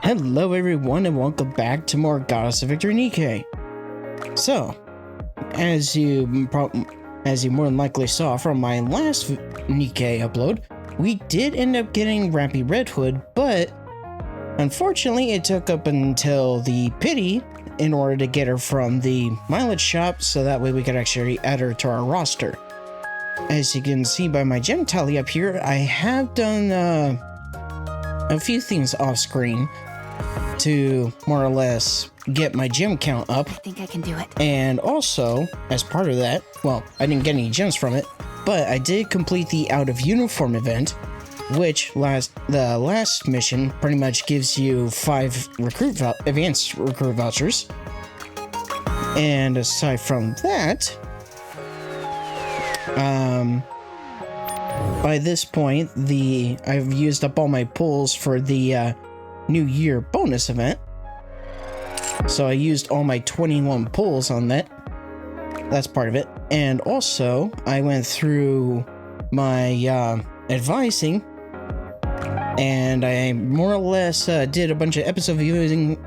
Hello everyone and welcome back to more Goddess of Victory NIKKE. So, as you more than likely saw from my last NIKKE upload, we did end up getting Rapi Red Hood, but unfortunately it took up until the pity in order to get her from the mileage shop, so that way we could actually add her to our roster. As you can see by my gem tally up here, I have done a few things off screen to more or less get my gem count up. I think I can do it. And also, as part of that, well, I didn't get any gems from it, but I did complete the out of uniform event, which the last mission pretty much gives you 5 advanced recruit vouchers. And aside from that, by this point, I've used up all my pulls for the New Year bonus event. So I used all my 21 pulls on that. That's part of it. And also, I went through my advising, and I more or less did a bunch of episode viewing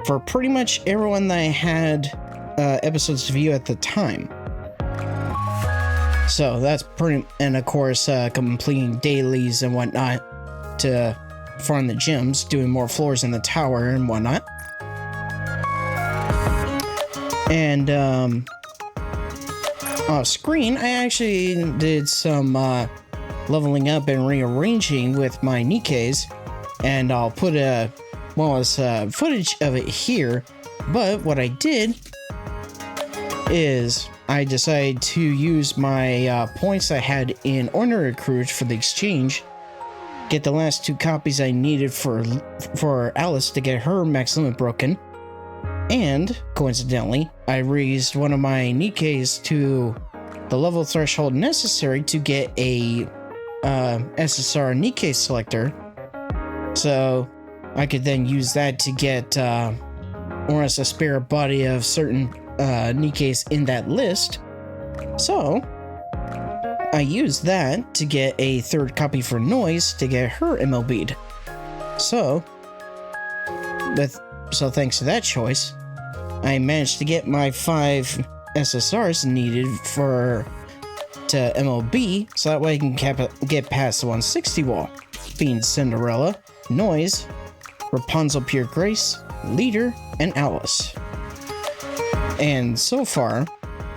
for pretty much everyone that I had episodes to view at the time. So that's pretty, and of course completing dailies and whatnot to farm the gems, doing more floors in the tower and whatnot. And off screen, I actually did some leveling up and rearranging with my NIKKEs, and I'll put footage of it here. But what I did is I decided to use my points I had in Honor Recruit for the exchange, get the last 2 copies I needed for Alice to get her max limit broken, and coincidentally, I raised one of my NIKKEs to the level threshold necessary to get a SSR NIKKE selector, so I could then use that to get or as a spare body of certain NIKKEs in that list. So I used that to get a 3rd copy for Noise to get her MLB'd. So thanks to that choice, I managed to get my 5 SSRs needed to MLB, so that way I can get past the 160 wall, being Cinderella, Noise, Rapunzel Pure Grace, Leader, and Alice. And so far,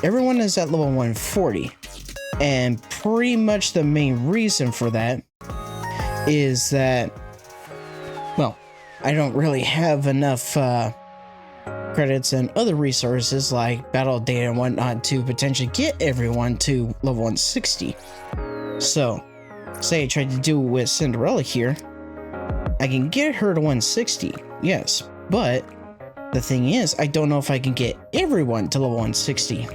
everyone is at level 140. And pretty much the main reason for that is that, well, I don't really have enough credits and other resources like battle data and whatnot to potentially get everyone to level 160. So, say I tried to do it with Cinderella here, I can get her to 160, yes, but the thing is, I don't know if I can get everyone to level 160,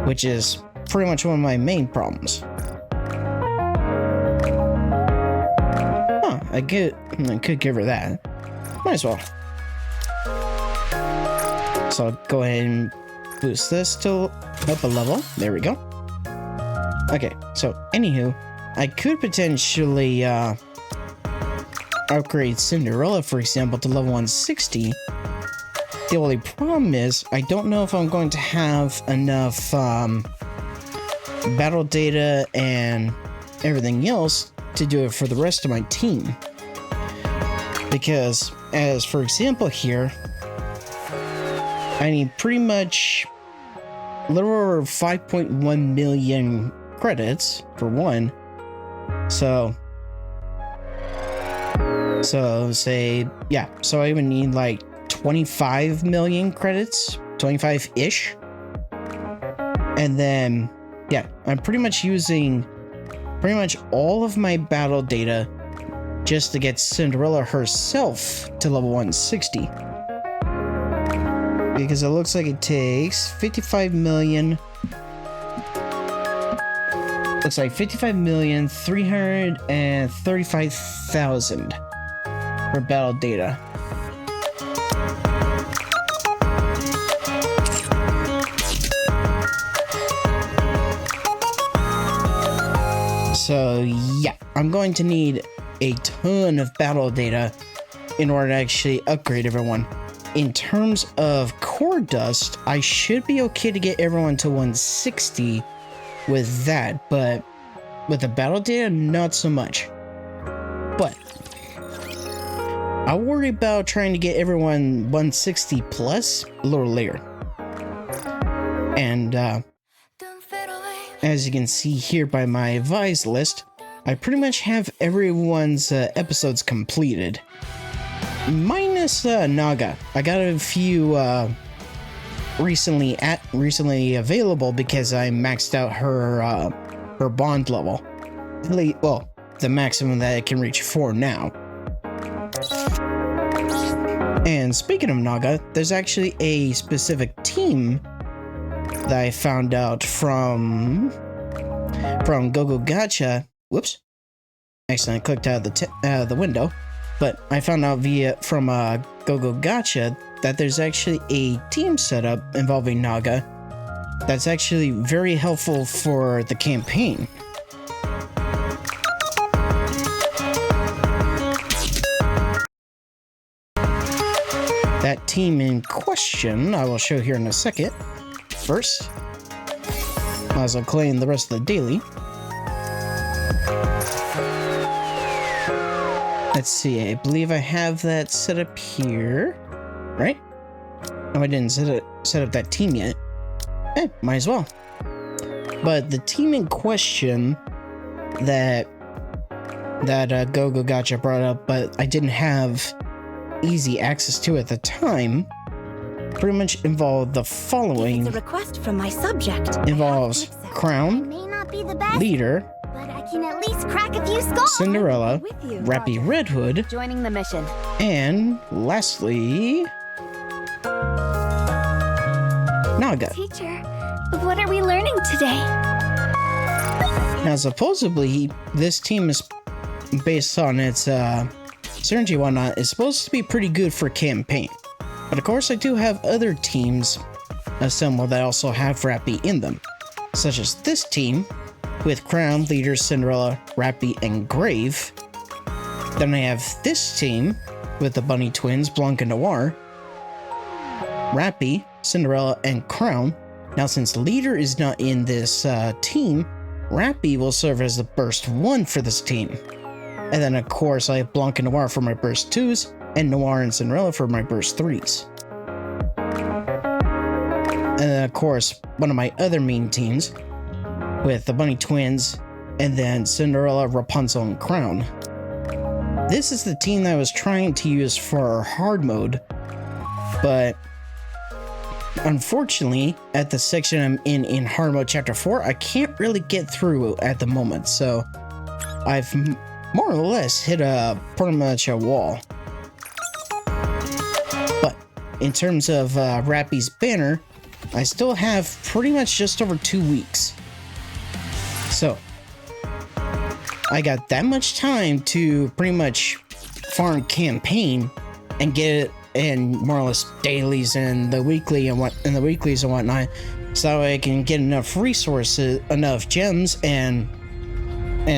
which is pretty much one of my main problems. Huh, I could give her that. Might as well. So I'll go ahead and boost this to up a level. There we go. Okay, so anywho, I could potentially upgrade Cinderella, for example, to level 160. The only problem is, I don't know if I'm going to have enough battle data and everything else to do it for the rest of my team. Because, as for example here, I need pretty much a little over 5.1 million credits for one. So say, yeah, so I would need like 25 million credits, 25-ish. And then, yeah, I'm pretty much using pretty much all of my battle data just to get Cinderella herself to level 160. Because it looks like it takes 55 million. Looks like 55,335,000 for battle data. So yeah, I'm going to need a ton of battle data in order to actually upgrade everyone. In terms of core dust, I should be okay to get everyone to 160 with that, but with the battle data, not so much. But I'll worry about trying to get everyone 160 plus a little later. And as you can see here by my advised list, I pretty much have everyone's episodes completed. Minus Naga. I got a few recently available because I maxed out her bond level. Well, the maximum that it can reach for now. And speaking of Naga, there's actually a specific team that I found out from GoGo Gacha. Whoops. Accidentally clicked out of the window. But I found out from GoGo Gacha that there's actually a team setup involving Naga that's actually very helpful for the campaign. That team in question, I will show here in a second. First, as I'll claim the rest of the daily. Let's see, I believe I have that set up here, right? No, I didn't set up that team yet. Might as well. But the team in question that GoGo Gacha brought up, but I didn't have easy access to at the time, pretty much involved the following. It's a request from my subject. Involves Crown, Leader, but I can at least crack a few skulls. Cinderella, Rapi Red Hood, Joining the mission. and lastly, Naga. Teacher, what are we learning today? Now, supposedly, this team is based on its synergy and whatnot, is supposed to be pretty good for campaign. But of course, I do have other teams assembled that also have Rapi in them, such as this team with Crown, Leader, Cinderella, Rapi, and Grave. Then I have this team with the Bunny Twins, Blanc and Noir, Rapi, Cinderella, and Crown. Now, since Leader is not in this team, Rapi will serve as the burst 1 for this team. And then, of course, I have Blanc and Noir for my burst 2s, and Noir and Cinderella for my burst 3s. And then, of course, one of my other main teams with the Bunny Twins, and then Cinderella, Rapunzel, and Crown. This is the team that I was trying to use for hard mode, but unfortunately, at the section I'm in hard mode chapter 4, I can't really get through at the moment, so I've more or less hit pretty much a wall. But in terms of Rapi's banner, I still have pretty much just over 2 weeks. So I got that much time to pretty much farm campaign and get it in more or less dailies and the weeklies and whatnot, so I can get enough resources, enough gems and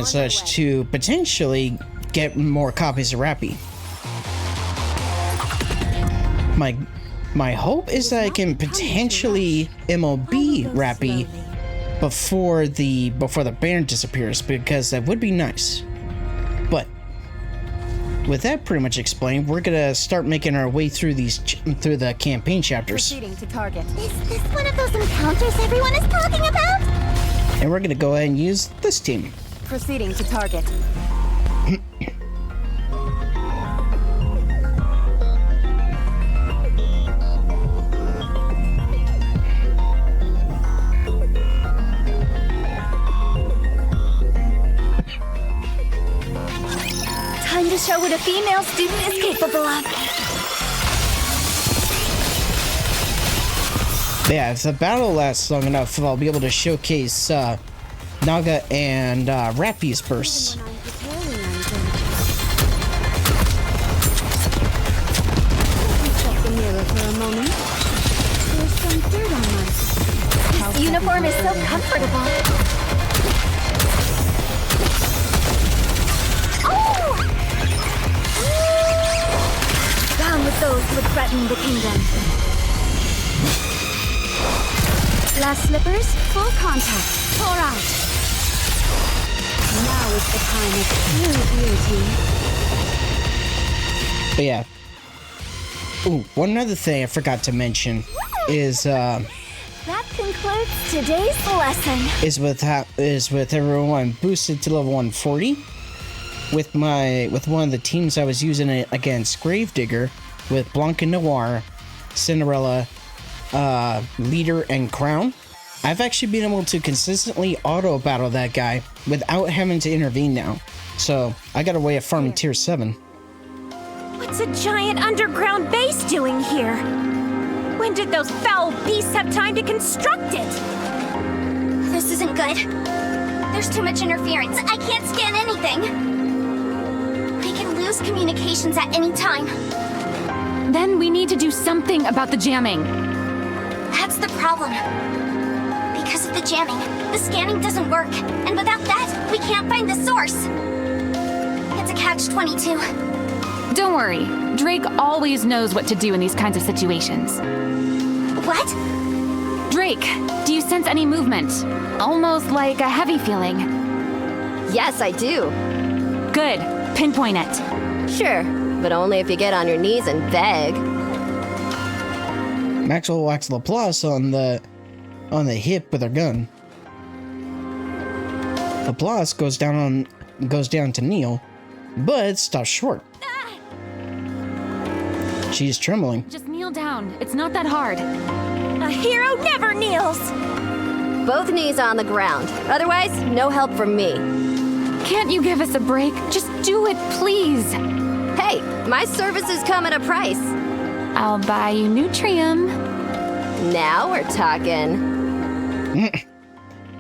such to potentially get more copies of Rapi. My hope is that I can potentially MOB Rapi before the banner disappears, because that would be nice. But with that pretty much explained, we're gonna start making our way through through the campaign chapters. Proceeding to target. Is this one of those encounters everyone is talking about? And we're gonna go ahead and use this team. Proceeding to target. Time to show what a female student is capable of. Yeah, if the battle lasts long enough, I'll be able to showcase Naga and Rapi's bursts. Check the mirror for a moment. There's some dirt on us. This uniform is so comfortable. Oh! those would threaten the kingdom. Last slippers, full contact, pour out. Now is the time of true beauty. But yeah. Ooh, one other thing I forgot to mention is That concludes today's lesson. is with everyone boosted to level 140. With one of the teams I was using it against Gravedigger with Blanca Noir, Cinderella, Leader, and Crown. I've actually been able to consistently auto battle that guy without having to intervene now. So I got a way of farming tier 7. What's a giant underground base doing here? When did those foul beasts have time to construct it? This isn't good. There's too much interference. I can't scan anything. I can lose communications at any time. Then we need to do something about the jamming. That's the problem. Because of the jamming, the scanning doesn't work. And without that, we can't find the source. It's a catch-22. Don't worry, Drake always knows what to do in these kinds of situations. What? Drake, do you sense any movement? Almost like a heavy feeling. Yes, I do. Good, pinpoint it. Sure, but only if you get on your knees and beg. Maxwell whacks Laplace on the hip with her gun. Laplace goes down to kneel, but stops short. She's trembling. Just kneel down, it's not that hard. A hero never kneels! Both knees on the ground. Otherwise, no help from me. Can't you give us a break? Just do it, please. Hey, my services come at a price. I'll buy you Nutrium. Now we're talking.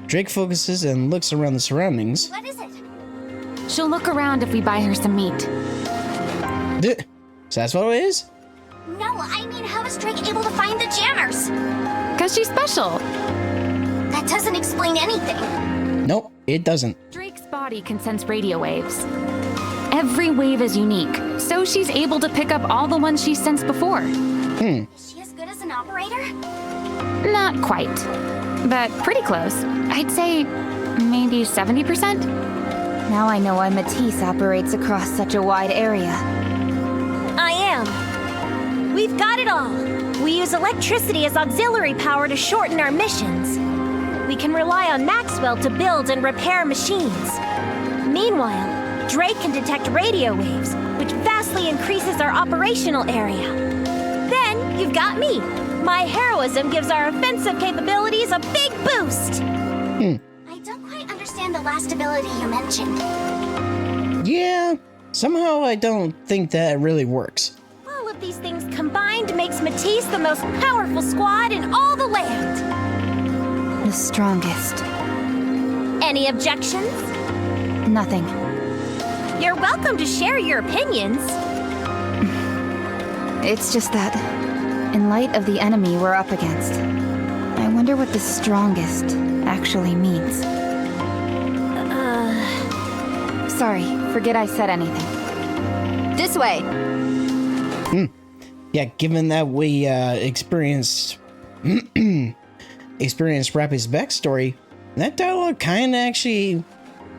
Drake focuses and looks around the surroundings. What is it? She'll look around if we buy her some meat. So that's what it is? No, I mean, how is Drake able to find the jammers? 'Cause she's special. That doesn't explain anything. Nope, it doesn't. Drake's body can sense radio waves. Every wave is unique, so she's able to pick up all the ones she's sensed before. Is she as good as an operator? Not quite, but pretty close. I'd say maybe 70%. Now I know why Matisse operates across such a wide area. I am. We've got it all. We use electricity as auxiliary power to shorten our missions. We can rely on Maxwell to build and repair machines. Meanwhile, Drake can detect radio waves, which vastly increases our operational area. Then you've got me. My heroism gives our offensive capabilities a big boost. I don't quite understand the last ability you mentioned. Yeah, somehow I don't think that really works. All of these things combined makes Matisse the most powerful squad in all the land. The strongest. Any objections? Nothing. You're welcome to share your opinions. It's just that, in light of the enemy we're up against, I wonder what the strongest actually means. Sorry, forget I said anything. This way. Yeah, given that we experienced Rapi's backstory, that dialogue kind of actually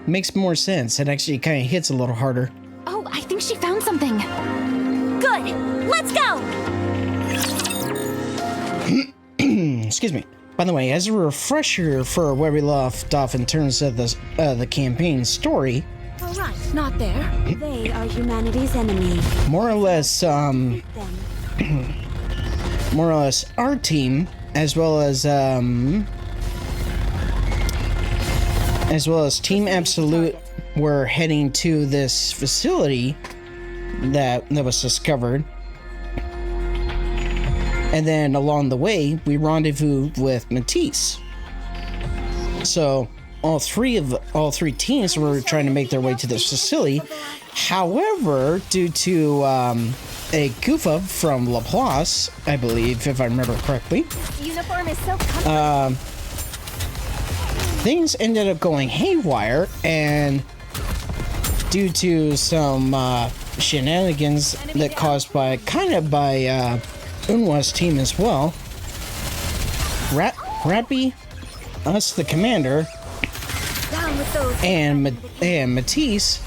makes more sense. It actually kind of hits a little harder. Oh, I think she found something. Good. Let's go. Excuse me. By the way, as a refresher for where we left off in terms of the campaign story, All right, not there. They are humanity's enemy. more or less, Them. our team, as well as Team Absolute, were heading to this facility that was discovered. And then along the way, we rendezvoused with Matisse. So all three teams were trying to make their way to this facility. However, due to a goof up from Laplace, I believe, if I remember correctly, Uniform is so comfortable. things ended up going haywire, and due to some shenanigans that caused by Unwa's team as well. Rapi, us the commander, and Matisse,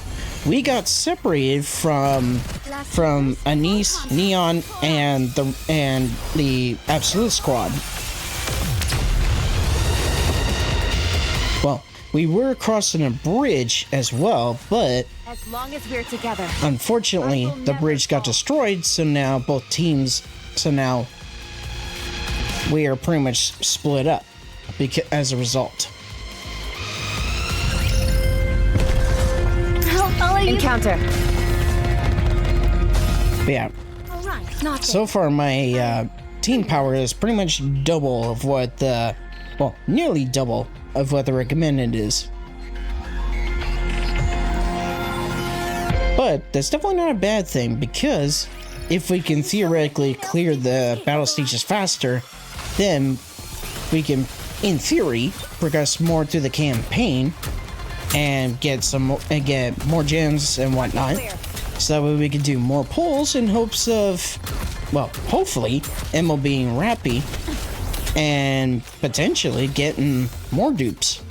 we got separated from Anise, Neon, and the Absolute Squad. Well, we were crossing a bridge as well, but As long as we're together. unfortunately the bridge got destroyed, so now both teams, we are pretty much split up as a result. I'll follow you. Encounter. But yeah, All right. Not so far my team power is pretty much double of what the, well, nearly double of what the recommended is. But that's definitely not a bad thing, because if we can theoretically clear the battle stages faster, then we can, in theory, progress more through the campaign and get more gems and whatnot. So that way we can do more pulls in hopes of, well, hopefully, Emma being Rapi and potentially getting more dupes.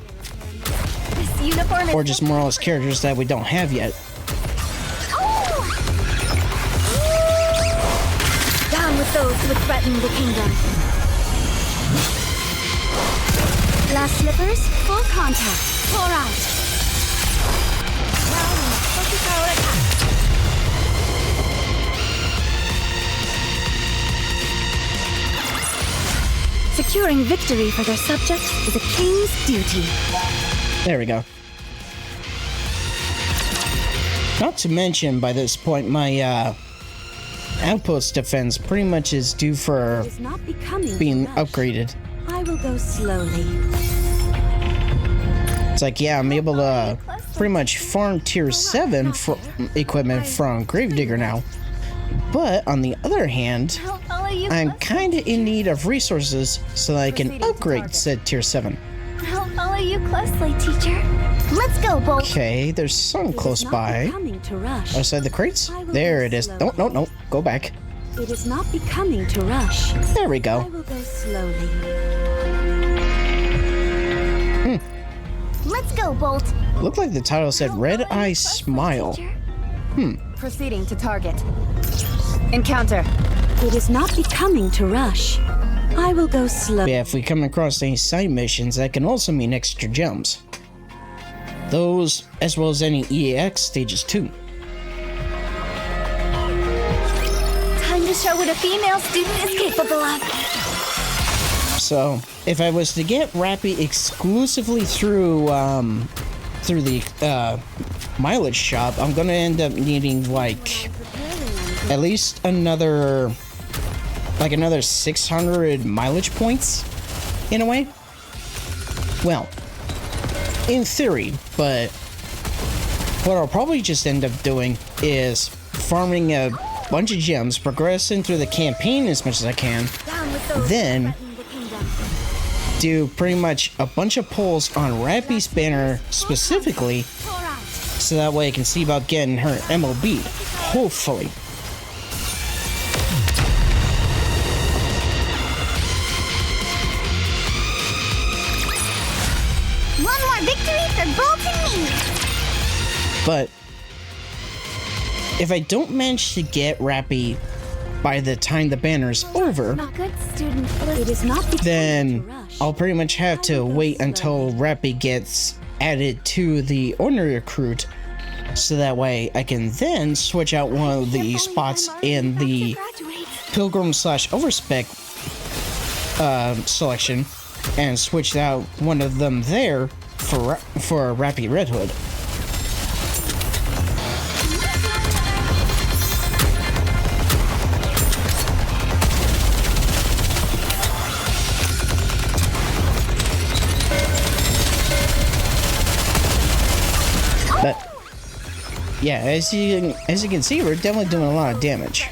This uniform is Or just more or less characters that we don't have yet. down with those who would threaten the kingdom. Glass slippers, full contact. Pour out. Focus our attack. Securing victory for their subjects is a king's duty. There we go. Not to mention, by this point, my outpost defense pretty much is due for It is not becoming being to rush. upgraded. I will go slowly. It's like, yeah, I'm able to pretty much farm tier 7 equipment from Gravedigger now. But on the other hand, I'll follow you. I'm kind of in need of resources so that I can upgrade said tier 7. I'll follow you closely, teacher. Let's go, Bolt. Okay, there's some close by. Becoming to rush. Outside the crates? There it is. No, go back. It is not becoming to rush. There we I go. will go slowly. Let's go, Bolt. Looked like the title said Red Eye Smile. Proceeding to target. Encounter. It is not becoming to rush. I will go slow. Yeah, if we come across any side missions, that can also mean extra gems. Those, as well as any EAX stages too. Time to show what a female student is capable of. So, if I was to get Rapi exclusively through the mileage shop, I'm gonna end up needing like at least another 600 mileage points in a way. Well, in theory, but what I'll probably just end up doing is farming a bunch of gems, progressing through the campaign as much as I can, Down with those then who threaten the kingdom. do pretty much a bunch of pulls on Rapi's banner specifically, Pour out. so that way I can see about getting her MLB, hopefully. One more victory for Bolt and me. But if I don't manage to get Rapi by the time the banner's over, Not good, student. It is not becoming to then rush. I'll pretty much have to wait until Rapi gets added to the ordinary recruit, so that way I can then switch out one of the spots in the Pilgrim / Overspec selection and switch out one of them there for Rapi Red Hood. But yeah, as you can see, we're definitely doing a lot of damage.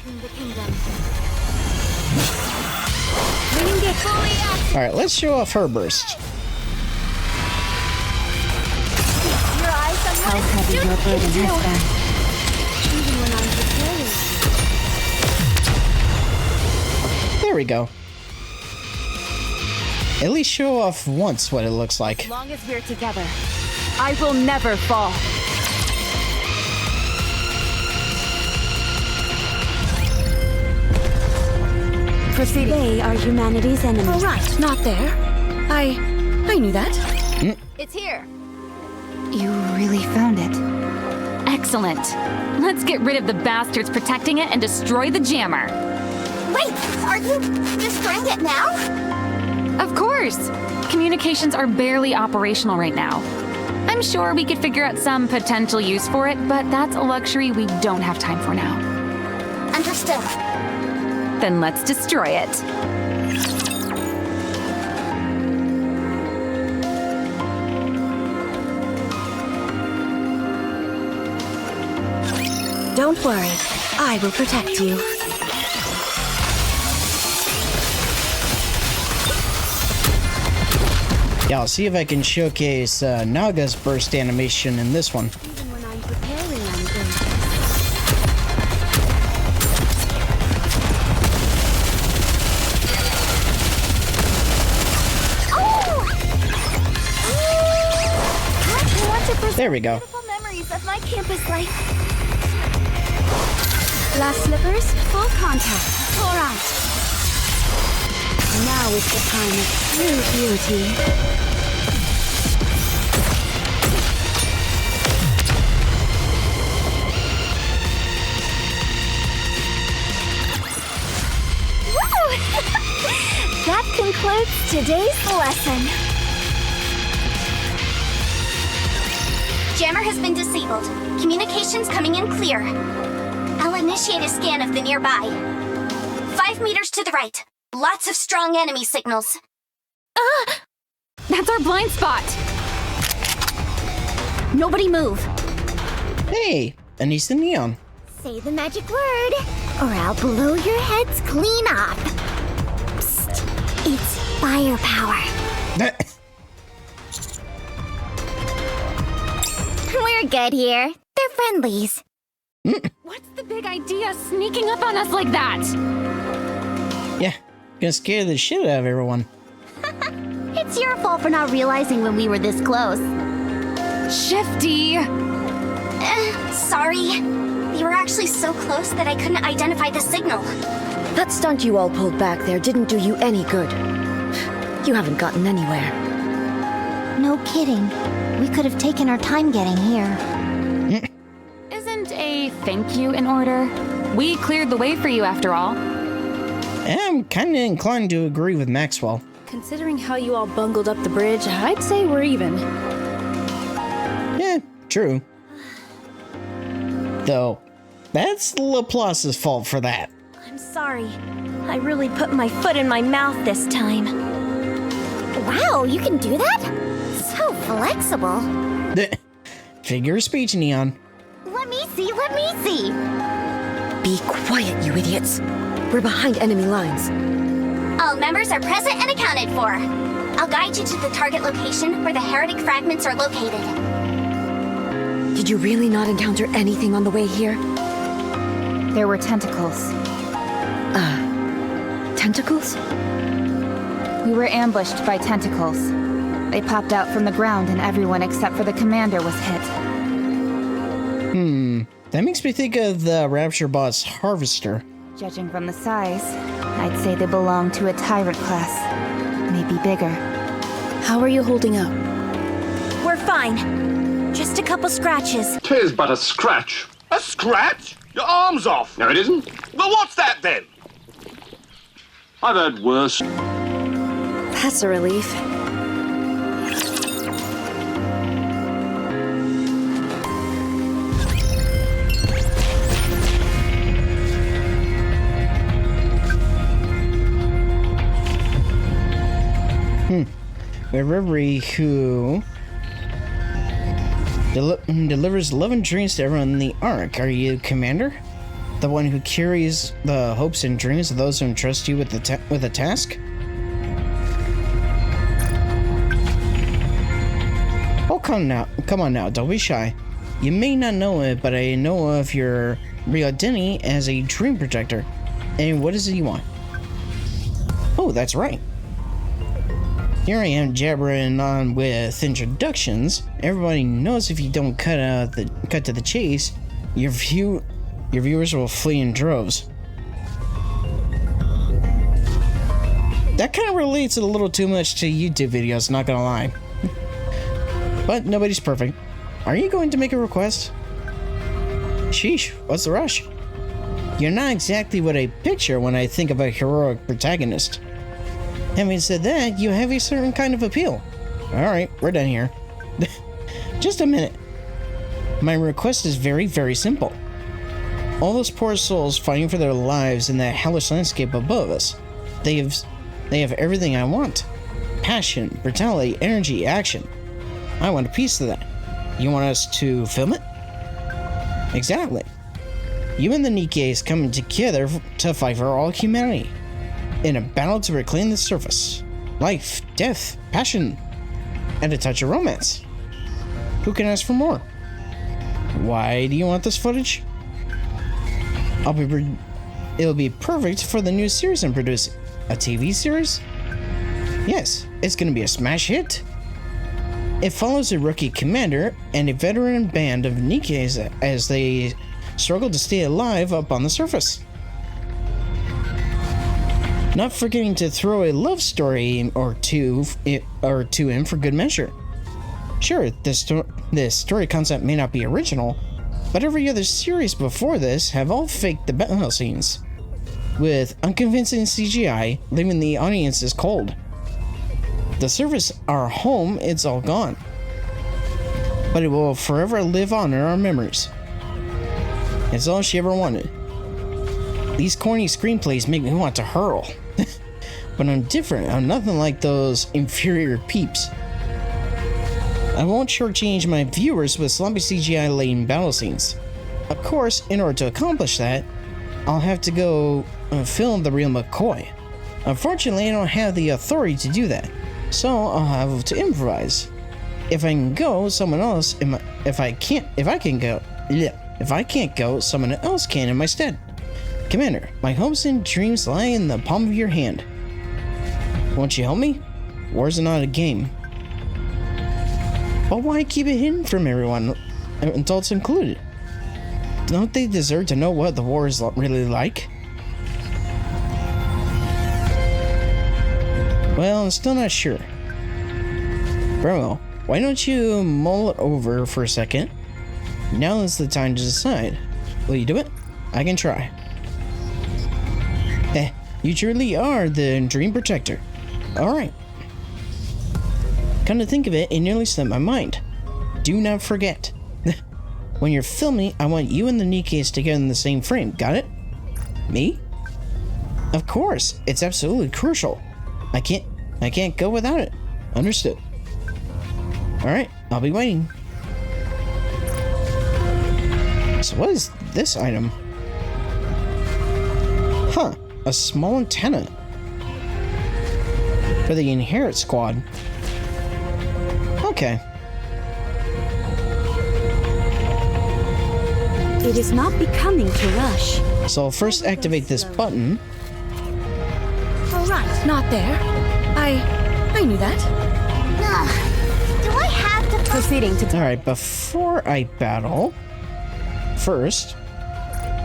All right, let's show off her burst. Your eyes on How what a heavy your student burden can do. has been. Even when I'm There we go. At least show off once what it looks like. As long as we're together, I will never fall. Proceed. They are humanity's enemies. Oh, right, not there. I knew that. It's here. You really found it. Excellent. Let's get rid of the bastards protecting it and destroy the jammer. Wait, are you destroying it now? Of course. Communications are barely operational right now. I'm sure we could figure out some potential use for it, but that's a luxury we don't have time for now. Understood. Then let's destroy it. Don't worry, I will protect you. Yeah, I'll see if I can showcase Naga's burst animation in this one. Even when I'm preparing, I'm going to. I want to preserve There we go. beautiful memories of my campus life. Glass slippers, full contact. All right. Now is the time of true beauty. Woo! That concludes today's lesson. Jammer has been disabled. Communications coming in clear. I'll initiate a scan of the nearby. 5 meters to the right. Lots of strong enemy signals. That's our blind spot. Nobody move. Hey, Anissa Neon. Say the magic word, or I'll blow your heads clean off. Psst. It's firepower. We're good here. They're friendlies. What's the big idea sneaking up on us like that? Yeah, gonna scare the shit out of everyone. It's your fault for not realizing when we were this close. Shifty. Sorry. They were actually so close that I couldn't identify the signal. That stunt you all pulled back there didn't do you any good. You haven't gotten anywhere. No kidding. We could have taken our time getting here. Isn't a thank you in order? We cleared the way for you after all. I'm kinda inclined to agree with Maxwell. Considering how you all bungled up the bridge, I'd say we're even. Yeah, true. Though, that's Laplace's fault for that. I'm sorry. I really put my foot in my mouth this time. Wow, you can do that? So flexible. Figure of speech, Neon. Let me see, let me see. Be quiet, you idiots. We're behind enemy lines. All members are present and accounted for. I'll guide you to the target location where the heretic fragments are located. Did you really not encounter anything on the way here? There were tentacles. Tentacles? We were ambushed by tentacles. They popped out from the ground and everyone except for the commander was hit. That makes me think of the Rapture Bot's Harvester. Judging from the size, I'd say they belong to a tyrant class. Maybe bigger. How are you holding up? We're fine. Just a couple scratches. 'Tis but a scratch. A scratch? Your arm's off. No, it isn't. Well, what's that then? I've heard worse. That's a relief. Reverie who delivers love and dreams to everyone in the Ark. Are you Commander? The one who carries the hopes and dreams of those who entrust you with a task? Oh, come on now, don't be shy. You may not know it, but I know of your real identity as a dream protector. And what is it you want? Oh, that's right. Here I am jabbering on with introductions. Everybody knows if you don't cut to the chase, your viewers will flee in droves. That kind of relates a little too much to YouTube videos, not gonna lie. But nobody's perfect. Are you going to make a request? Sheesh, what's the rush? You're not exactly what I picture when I think of a heroic protagonist. Having said that, you have a certain kind of appeal. Alright, we're done here. Just a minute. My request is very, very simple. All those poor souls fighting for their lives in that hellish landscape above us. They have everything I want. Passion, brutality, energy, action. I want a piece of that. You want us to film it? Exactly. You and the NIKKE is coming together to fight for all humanity. In a battle to reclaim the surface. Life, death, passion, and a touch of romance. Who can ask for more? Why do you want this footage? It'll be perfect for the new series I'm producing. A TV series? Yes, it's gonna be a smash hit. It follows a rookie commander and a veteran band of NIKKEs as they struggle to stay alive up on the surface. Not forgetting to throw a love story or two in for good measure. Sure, this story concept may not be original, but every other series before this have all faked the battle scenes, with unconvincing CGI leaving the audiences cold. The surface, our home, it's all gone. But it will forever live on in our memories. It's all she ever wanted. These corny screenplays make me want to hurl. But I'm different. I'm nothing like those inferior peeps. I won't shortchange my viewers with sloppy CGI-laden battle scenes. Of course, in order to accomplish that, I'll have to go film the real McCoy. Unfortunately, I don't have the authority to do that, so I'll have to improvise. If I can go, someone else. If I can't go, someone else can in my stead. Commander, my hopes and dreams lie in the palm of your hand. Won't you help me? War's not a game. But why keep it hidden from everyone, adults included? Don't they deserve to know what the war is really like? Well, I'm still not sure. Very well, why don't you mull it over for a second? Now is the time to decide. Will you do it? I can try. You truly are the Dream Protector. Alright. Come to think of it, it nearly slipped my mind. Do not forget. When you're filming, I want you and the NIKKEs together in the same frame. Got it? Me? Of course. It's absolutely crucial. I can't go without it. Understood. Alright, I'll be waiting. So what is this item? Huh, a small antenna. For the Inherit Squad. Okay. It is not becoming to rush. So I'll first activate this button. All right, not there. I knew that. Do I have to Proceeding to Alright, before I battle, first,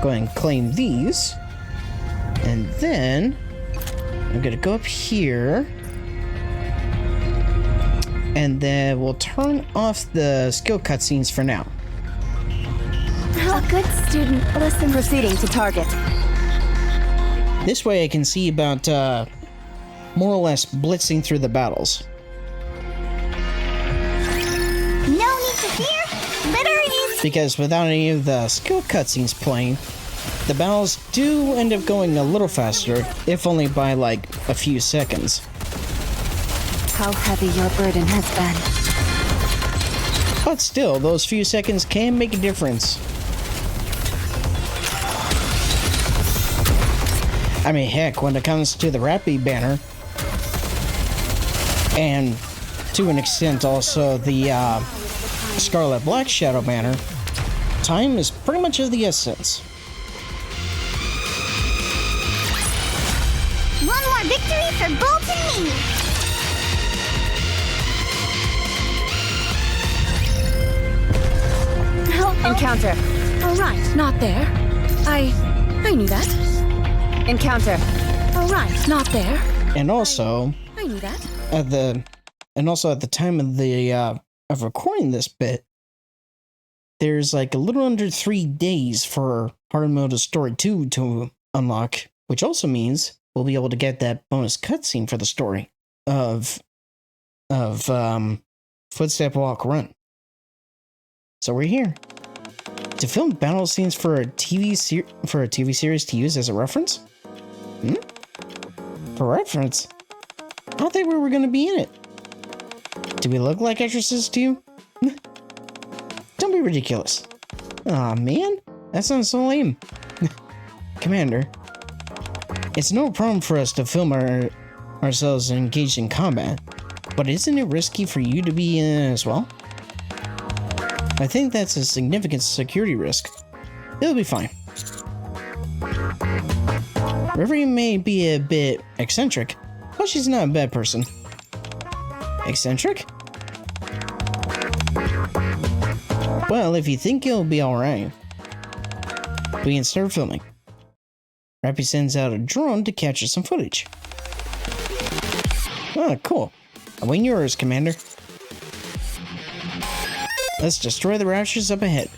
go ahead and claim these. And then, I'm gonna go up here. And then we'll turn off the skill cutscenes for now. a good student. Listen. Proceeding to target. This way I can see about, more or less blitzing through the battles. No need to fear. Better use. Because without any of the skill cutscenes playing, the battles do end up going a little faster, if only by like a few seconds. How heavy your burden has been. But still, those few seconds can make a difference. I mean, heck, when it comes to the Rapi banner, and to an extent also the Scarlet Black Shadow banner, time is pretty much of the essence. One more victory Victory for Bolt and me! Encounter. All right, not there. I knew that. Encounter. All right, not there. And also, I knew that. at the time of the of recording this bit, there's like a little under 3 days for hard mode of story 2 to unlock, which also means we'll be able to get that bonus cutscene for the story of Footstep Walk Run. So we're here to film battle scenes for a TV series to use as a reference. For reference? I thought we were going to be in it. Do we look like actresses to you? Don't be ridiculous. Aw, man. That sounds so lame. Commander, it's no problem for us to film ourselves engaged in combat, but isn't it risky for you to be in it as well? I think that's a significant security risk. It'll be fine. River may be a bit eccentric, but she's not a bad person. Eccentric? Well, if you think it'll be alright, we can start filming. Rapi sends out a drone to capture some footage. Oh, cool. Awaiting yours, Commander. Let's destroy the raptures up ahead.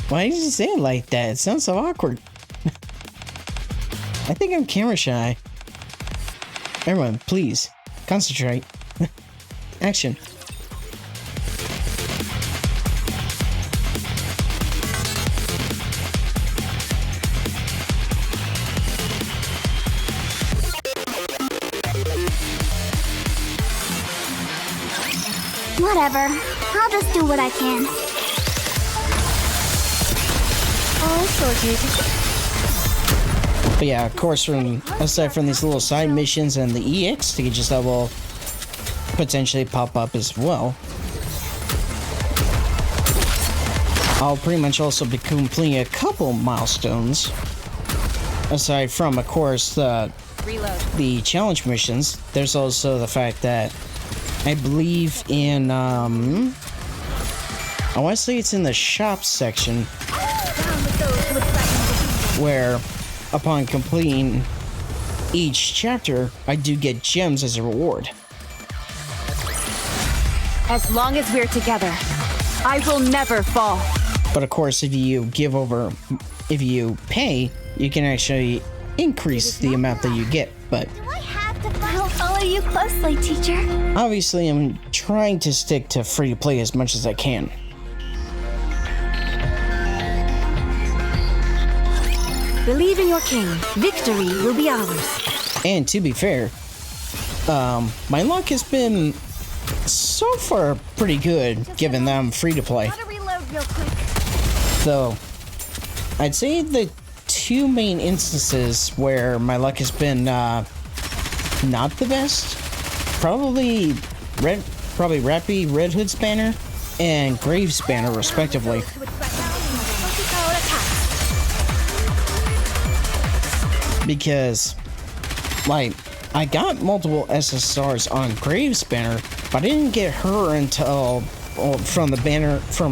Why did you say it like that? It sounds so awkward. I think I'm camera shy. Everyone, please, concentrate. Action. Whatever. I'll just do what I can. All sorted. But yeah, of course, aside from these little side missions and the EX stages that will potentially pop up as well, I'll pretty much also be completing a couple milestones. Aside from, of course, the challenge missions, there's also the fact that I believe in, I want to say it's in the shop section, where upon completing each chapter, I do get gems as a reward. As long as we're together, I will never fall. But of course, if you pay, you can actually increase the amount that you get, but I'll follow you closely, teacher. obviously I'm trying to stick to free to play as much as I can. Believe in your king. Victory will be ours. And to be fair, my luck has been so far pretty good, given that I'm free to play. Gotta reload real quick. Though, I'd say the two main instances where my luck has been not the best, probably Rapi Red Hood's banner and Graves banner respectively. Because, like, I got multiple SSRs on Graves banner, but I didn't get her until from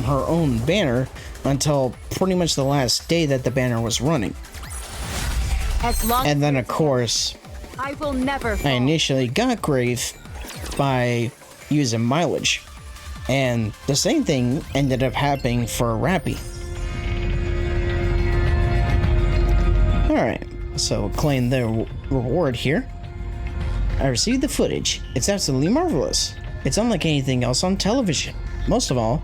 her own banner until pretty much the last day that the banner was running. And then of course, I will never fall. I initially got Grave by using mileage, and the same thing ended up happening for Rapi. Alright, so claim the reward here. I received the footage. It's absolutely marvelous. It's unlike anything else on television. Most of all,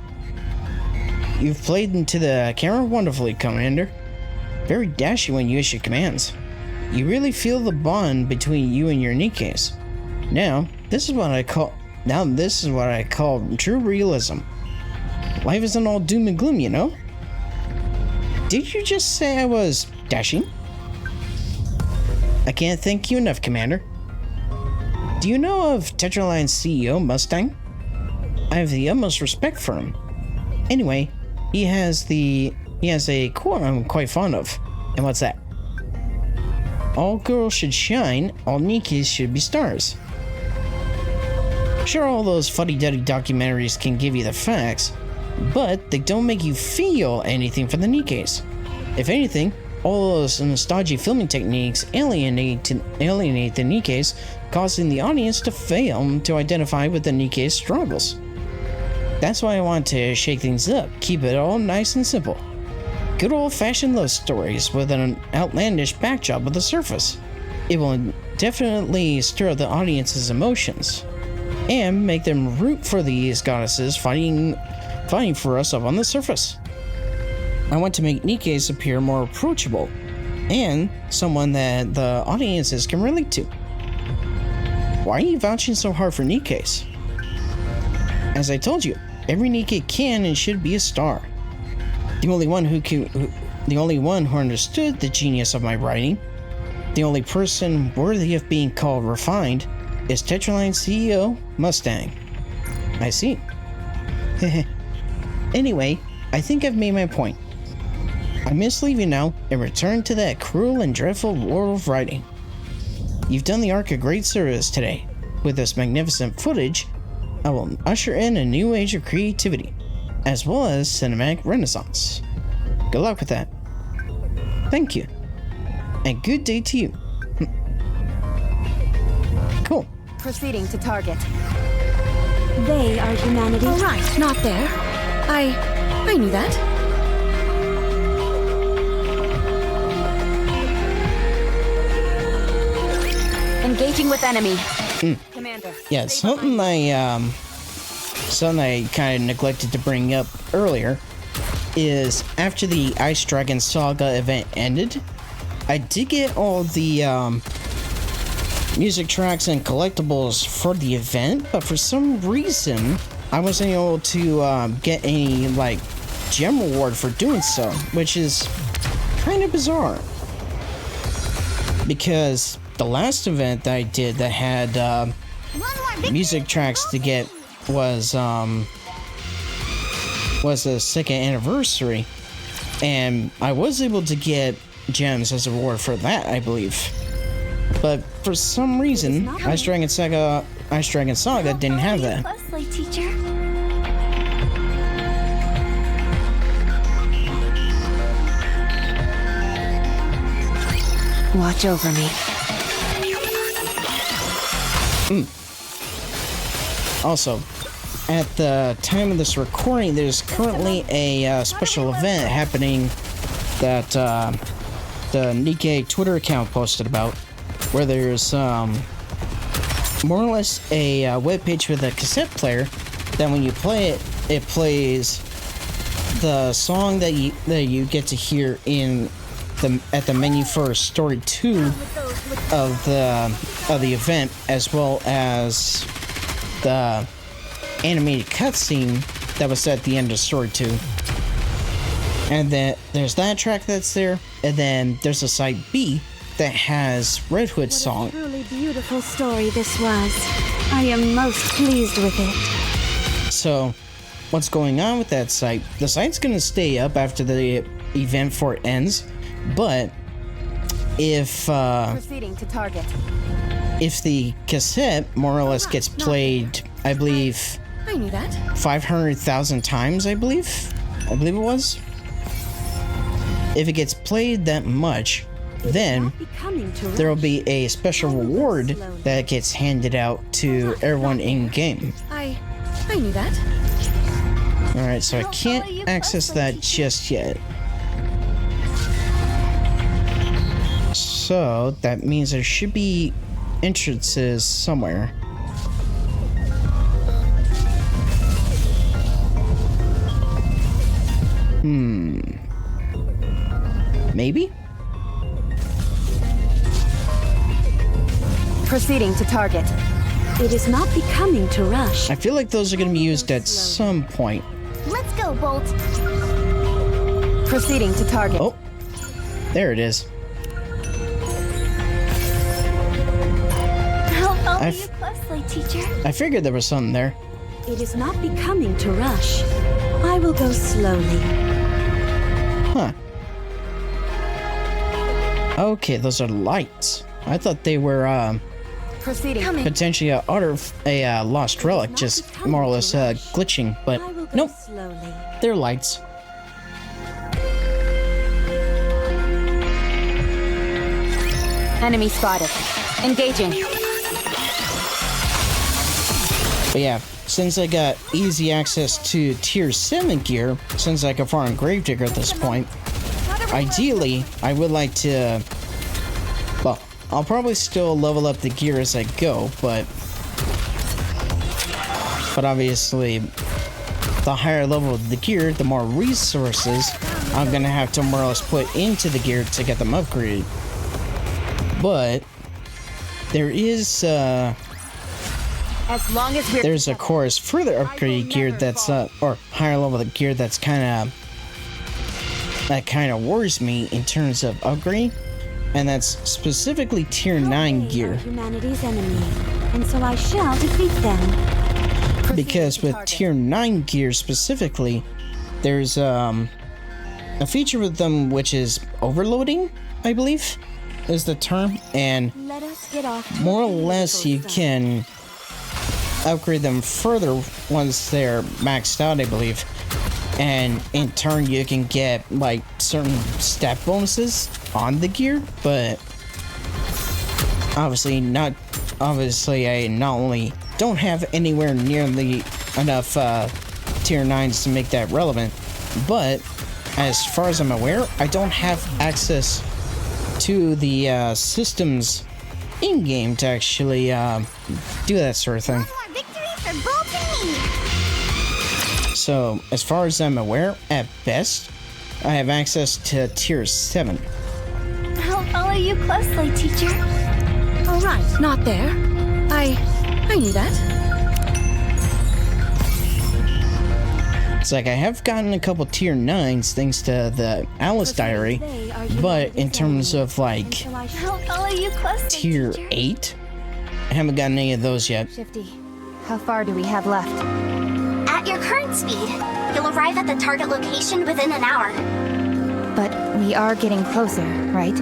you've played into the camera wonderfully, Commander. Very dashy when you issue commands. You really feel the bond between you and your NIKKEs. Now, this is what I call true realism. Life isn't all doom and gloom, you know? Did you just say I was dashing? I can't thank you enough, Commander. Do you know of Tetraline's CEO, Mustang? I have the utmost respect for him. Anyway, he has a quote I'm quite fond of. And what's that? All girls should shine, all NIKKEs should be stars. Sure, all those fuddy-duddy documentaries can give you the facts, but they don't make you feel anything for the NIKKEs. If anything, all those nostalgia filming techniques alienate the NIKKEs, causing the audience to fail to identify with the NIKKE's struggles. That's why I want to shake things up, keep it all nice and simple. Good old-fashioned love stories with an outlandish backdrop of the surface. It will definitely stir the audience's emotions and make them root for these goddesses fighting for us up on the surface. I want to make NIKKEs appear more approachable and someone that the audiences can relate to. Why are you vouching so hard for NIKKEs? As I told you, every NIKKE can and should be a star. The only one who understood the genius of my writing, the only person worthy of being called refined, is Tetraline CEO Mustang. I see. Anyway, I think I've made my point. I must leave you now and return to that cruel and dreadful world of writing. You've done the Ark a great service today. With this magnificent footage, I will usher in a new age of creativity, as well as cinematic renaissance. Good luck with that. Thank you. And good day to you. Cool. Proceeding to target. They are humanity. All right, not there. I knew that. Engaging with enemy. Commander. Yeah, something I kind of neglected to bring up earlier is after the Ice Dragon Saga event ended, I did get all the music tracks and collectibles for the event, but for some reason I wasn't able to get any like gem reward for doing so, which is kind of bizarre because the last event that I did that had music tracks to get was the second anniversary, and I was able to get gems as a reward for that, I believe. But for some reason, Ice Dragon Saga didn't have that. Closely, teacher. Watch over me. Also, at the time of this recording, there's currently a special event happening that the NIKKE Twitter account posted about, where there's more or less a webpage with a cassette player that when you play it, it plays the song that you get to hear at the menu for story 2 of the event, as well as the animated cutscene that was at the end of story 2. And then there's that track that's there, and then there's a side B that has Red Hood's song. Truly beautiful story this was. I am most pleased with it. So, what's going on with that site? The site's gonna stay up after the event before it ends, but if Proceeding to target. if the cassette more or less gets played, I believe, I knew that. 500,000 times, I believe it was. If it gets played that much, then there will be a special reward that gets handed out to everyone in game. I knew that. Alright, so I can't access that just yet. So that means there should be entrances somewhere. Maybe? Proceeding to target. It is not becoming to rush. I feel like those are going to be used at some point. Let's go, Bolt. Proceeding to target. Oh, there it is. I'll follow you closely, teacher. I figured there was something there. It is not becoming to rush. I will go slowly. Huh. Okay, those are lights. I thought they were Proceeding. potentially a lost relic, just more or less glitching, but nope, they're lights. Enemy spotted. Engaging. But yeah, since I got easy access to tier 7 gear, since I can farm Gravedigger at this point, ideally, I would like to... Well, I'll probably still level up the gear as I go, but obviously, the higher level of the gear, the more resources I'm gonna have to more or less put into the gear to get them upgraded. But there is As long as we're there's of course further upgraded gear that's or higher level of gear that's kind of worries me in terms of upgrade, and that's specifically tier 9 gear. Humanity's enemy, and so I shall defeat them. Because with tier 9 gear specifically, there's a feature with them which is overloading, I believe is the term, and Let us get off. more or less you can upgrade them further once they're maxed out, I believe, and in turn you can get like certain stat bonuses on the gear, but obviously I not only don't have anywhere nearly enough tier 9s to make that relevant, but as far as I'm aware, I don't have access to the systems in-game to actually do that sort of thing. So, as far as I'm aware, at best, I have access to tier 7. I'll follow you closely, teacher. All right, not there. I knew that. It's like I have gotten a couple tier 9s thanks to the Alice Diary, but in terms of like I'll follow you closely, tier teacher. 8, I haven't gotten any of those yet. Shifty. How far do we have left? At your current speed, you'll arrive at the target location within an hour. But we are getting closer, right?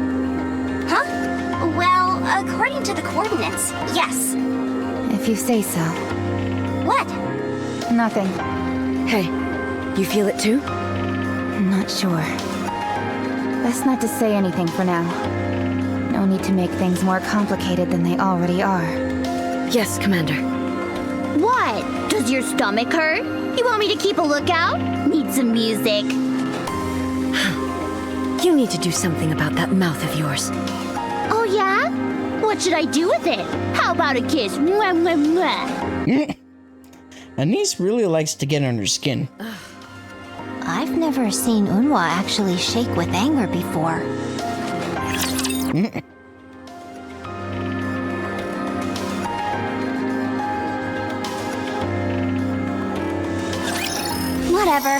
Huh? Well, according to the coordinates, yes. If you say so. What? Nothing. Hey, you feel it too? I'm not sure. Best not to say anything for now. No need to make things more complicated than they already are. Yes, Commander. What? Does your stomach hurt? You want me to keep a lookout? Need some music? You need to do something about that mouth of yours. Oh yeah? What should I do with it? How about a kiss? Mwah, mwah, mwah. Anise really likes to get under skin. I've never seen Unwa actually shake with anger before. Whatever.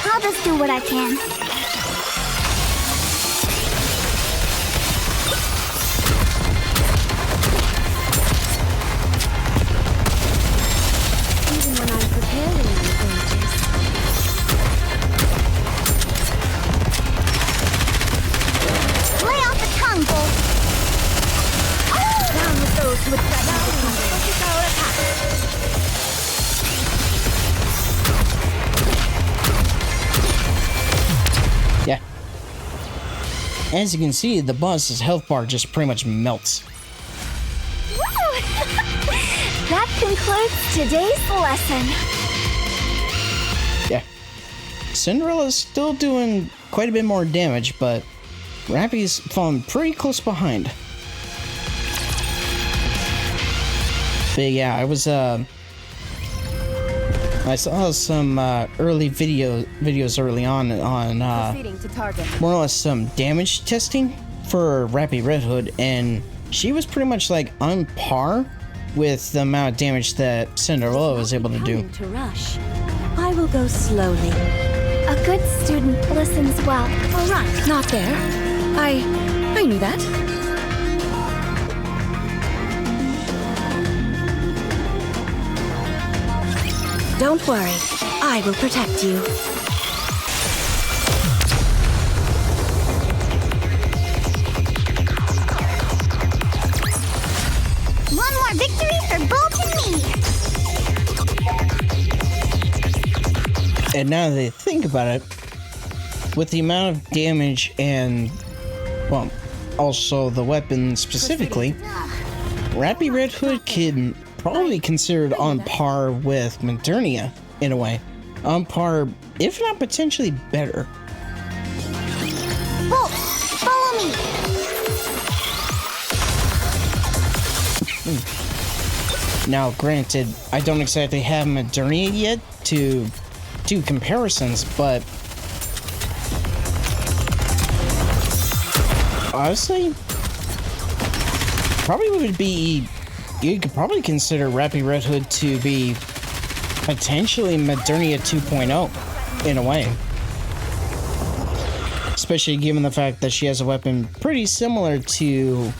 I'll just do what I can. Even when I'm preparing my pages. Lay off the tongue, Bolt. Down with those who would threaten to focus our attack. Yeah. As you can see, the boss's health bar just pretty much melts. Woo! That concludes today's lesson. Yeah. Cinderella's still doing quite a bit more damage, but Rapi's fallen pretty close behind. But yeah, I saw some early videos early on Proceeding to target. more or less some damage testing for Rapi Red Hood, and she was pretty much like on par with the amount of damage that Cinderella was able to do. To rush. I will go slowly. A good student listens well. All right, not there. I knew that. Don't worry, I will protect you. And now that I think about it, with the amount of damage and, well, also the weapon specifically, Rapi Red Hood can probably be considered on par with Modernia in a way. On par, if not potentially better. Wolf, follow me. Now, granted, I don't exactly have Modernia yet to do comparisons, but honestly, probably would be, you could probably consider Rapi Red Hood to be potentially Modernia 2.0 in a way. Especially given the fact that she has a weapon pretty similar to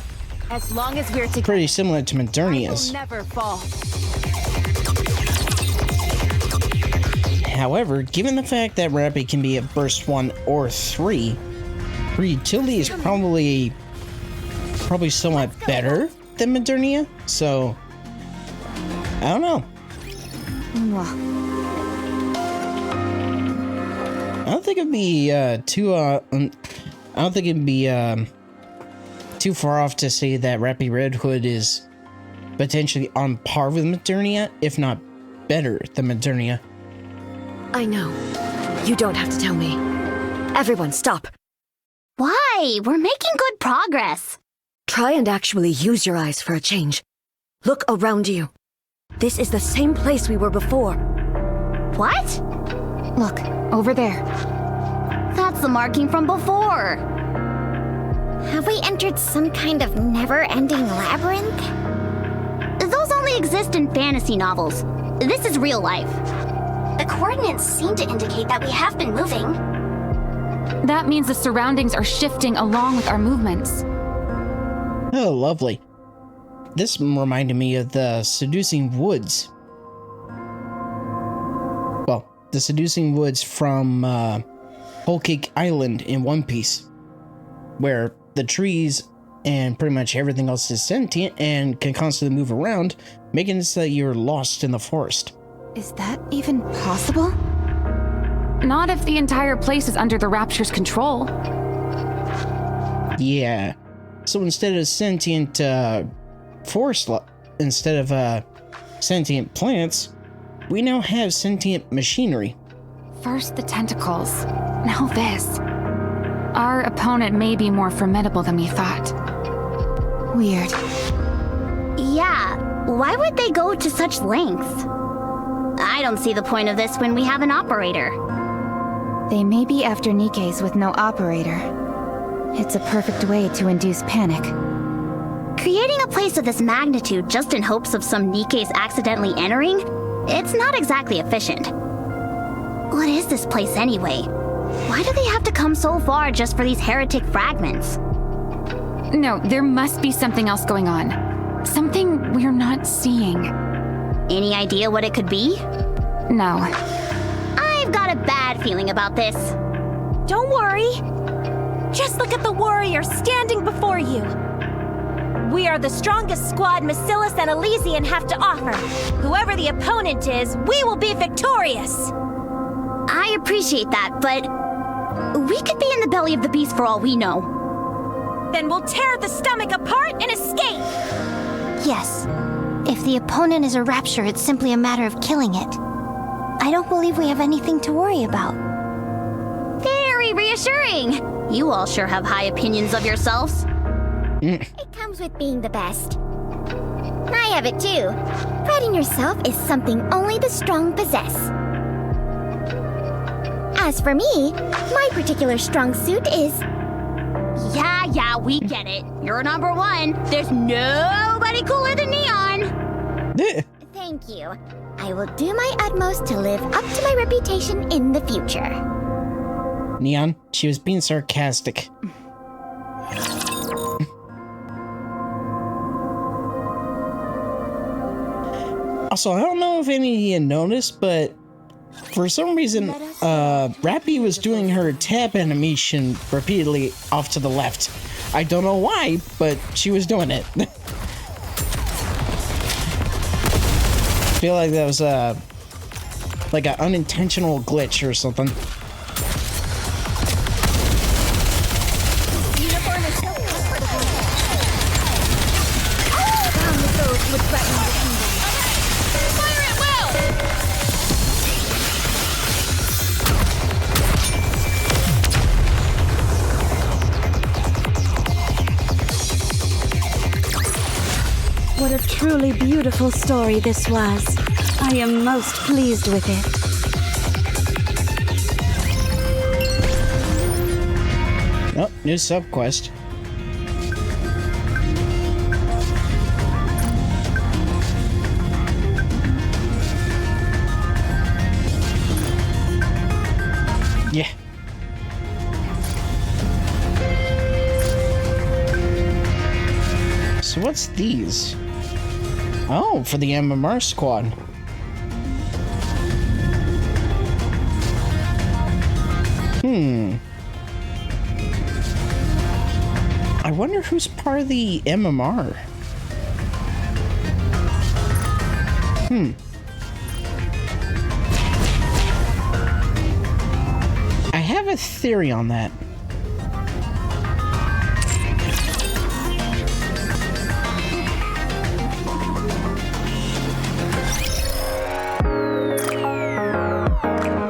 Modernia's. Never fall. However, given the fact that Rapi can be at burst 1 or 3, her utility is probably somewhat better than Modernia, so I don't know. I don't think it'd be too far off to say that Rapi Red Hood is potentially on par with Modernia, if not better than Modernia. I know. You don't have to tell me. Everyone, stop. Why? We're making good progress. Try and actually use your eyes for a change. Look around you. This is the same place we were before. What? Look, over there. That's the marking from before. Have we entered some kind of never-ending labyrinth? Those only exist in fantasy novels. This is real life. The coordinates seem to indicate that we have been moving. That means the surroundings are shifting along with our movements. Oh, lovely. This reminded me of the Seducing Woods. Well, the Seducing Woods from Whole Cake Island in One Piece, where the trees and pretty much everything else is sentient and can constantly move around, making it so that you're lost in the forest. Is that even possible? Not if the entire place is under the Rapture's control. Yeah. So instead of sentient instead of sentient plants, we now have sentient machinery. First the tentacles, now this. Our opponent may be more formidable than we thought. Weird. Yeah, why would they go to such lengths? I don't see the point of this when we have an operator. They may be after NIKKE's with no operator. It's a perfect way to induce panic. Creating a place of this magnitude just in hopes of some NIKKE's accidentally entering? It's not exactly efficient. What is this place anyway? Why do they have to come so far just for these heretic fragments? No, there must be something else going on. Something we're not seeing. Any idea what it could be? No. I've got a bad feeling about this. Don't worry. Just look at the warrior standing before you. We are the strongest squad Macillus and Elysian have to offer. Whoever the opponent is, we will be victorious. I appreciate that, but we could be in the belly of the beast for all we know. Then we'll tear the stomach apart and escape. Yes. If the opponent is a Rapture, it's simply a matter of killing it. I don't believe we have anything to worry about. Very reassuring. You all sure have high opinions of yourselves. It comes with being the best. I have it too. Pride in yourself is something only the strong possess. As for me, my particular strong suit is... Yeah, we get it. You're number one. There's nobody cooler than Neon. Thank you. I will do my utmost to live up to my reputation in the future. Neon, she was being sarcastic. Also, I don't know if any of you noticed, but for some reason, Rapi was doing her tab animation repeatedly off to the left. I don't know why, but she was doing it. I feel like that was like an unintentional glitch or something. Uniform is so comfortable. Down with those who would threaten the kingdom. Fire at What a truly beautiful story this was. I am most pleased with it. Oh, new sub-quest. Yeah. So what's these? Oh, for the MMR squad. I wonder who's part of the MMR. I have a theory on that.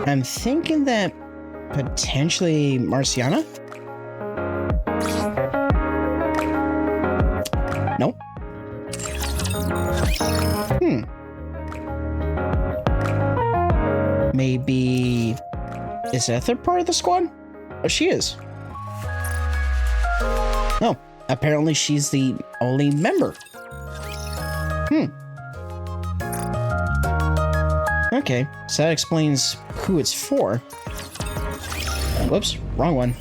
I'm thinking that potentially Marciana? Nope. Maybe... Is Ether part of the squad? Oh, she is. Oh, apparently she's the only member. Okay, so that explains who it's for. Whoops, wrong one.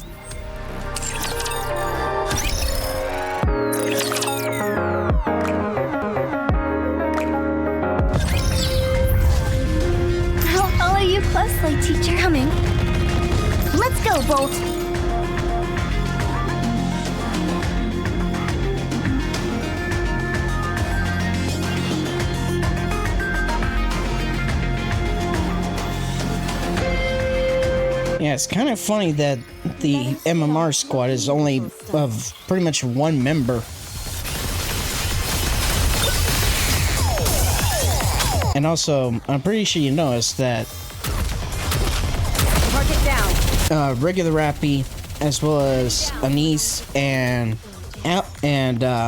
I'll follow you closely, teacher. Coming. Let's go, Bolt. Yeah, it's kind of funny that the MMR squad is only of pretty much one member. And also, I'm pretty sure you noticed that Target down. regular Rapi, as well as Anise and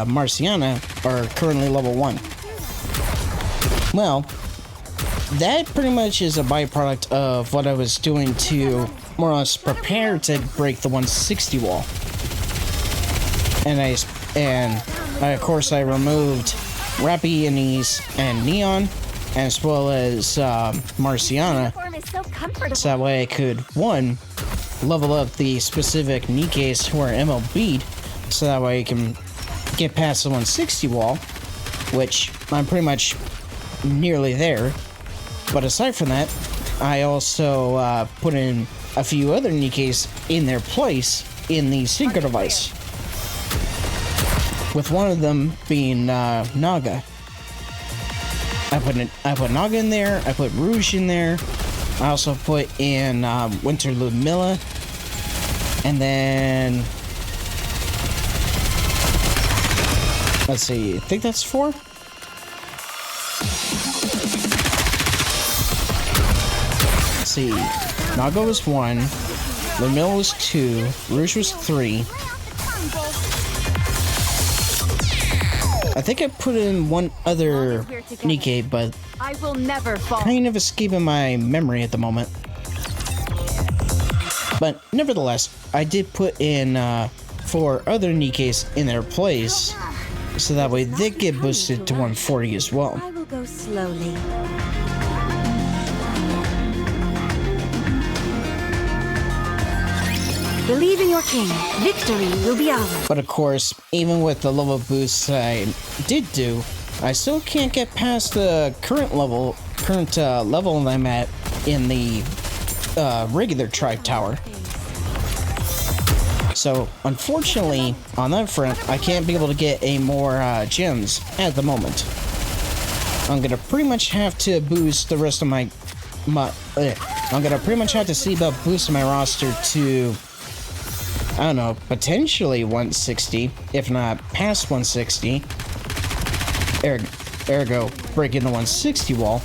Marciana are currently level 1. Well, that pretty much is a byproduct of what I was doing to more or less prepare to break the 160 wall. And of course I removed Rapi, Anise, and Neon, as well as Marciana, so that way I could, one, level up the specific NIKKEs who are MLB'd, so that way I can get past the 160 wall, which I'm pretty much nearly there. But aside from that, I also put in a few other NIKKEs in their place in the synchro device, with one of them being Naga. I put Naga in there, I put Rouge in there, I also put in Winter Ludmilla, and then let's see, I think that's 4? Let's see, Naga was 1, Ludmilla was 2, Rouge was 3. I think I put in one other NIKKE, but I will never fall. kind of escaping my memory at the moment. But nevertheless, I did put in 4 other NIKKEs in their place, so that way they get boosted to 140 as well. I will go slowly. Believe in your king. Victory will be ours. But of course, even with the level boosts I did do, I still can't get past the current level I'm at in the regular Tribe Tower. So unfortunately, on that front, I can't be able to get any more gems at the moment. I'm gonna pretty much have to boost the rest of my I'm gonna pretty much have to see about boosting my roster to, I don't know, potentially 160, if not past 160. Ergo, breaking the 160 wall.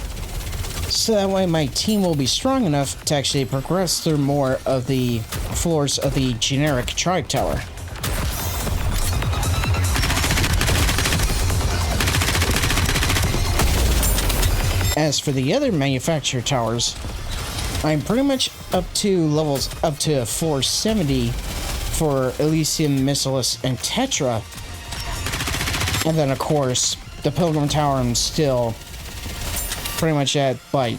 So that way my team will be strong enough to actually progress through more of the floors of the generic tribe tower. As for the other manufacturer towers, I'm pretty much up to levels up to 470 for Elysium, Missilus, and Tetra. And then of course, the Pilgrim Tower I'm still pretty much at like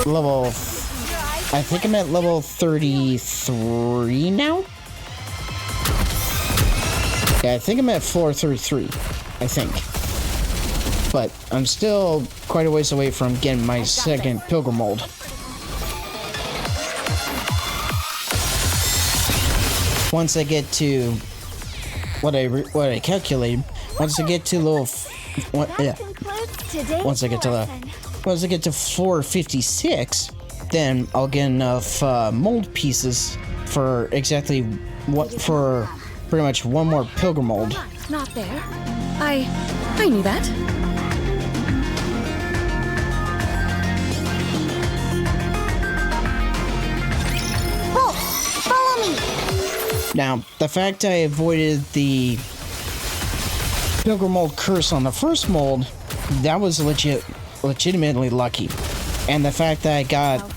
level, I think I'm at level 33 now? Yeah, I think I'm at floor 33, I think. But I'm still quite a ways away from getting my second Pilgrim mold. Once I get to what I calculated, once I get to level, once I get to floor 56, then I'll get enough mold pieces for exactly for pretty much one more Pilgrim mold. Not there. I knew that. Now, the fact I avoided the Pilgrim mold curse on the first mold, that was legitimately lucky. And the fact that I got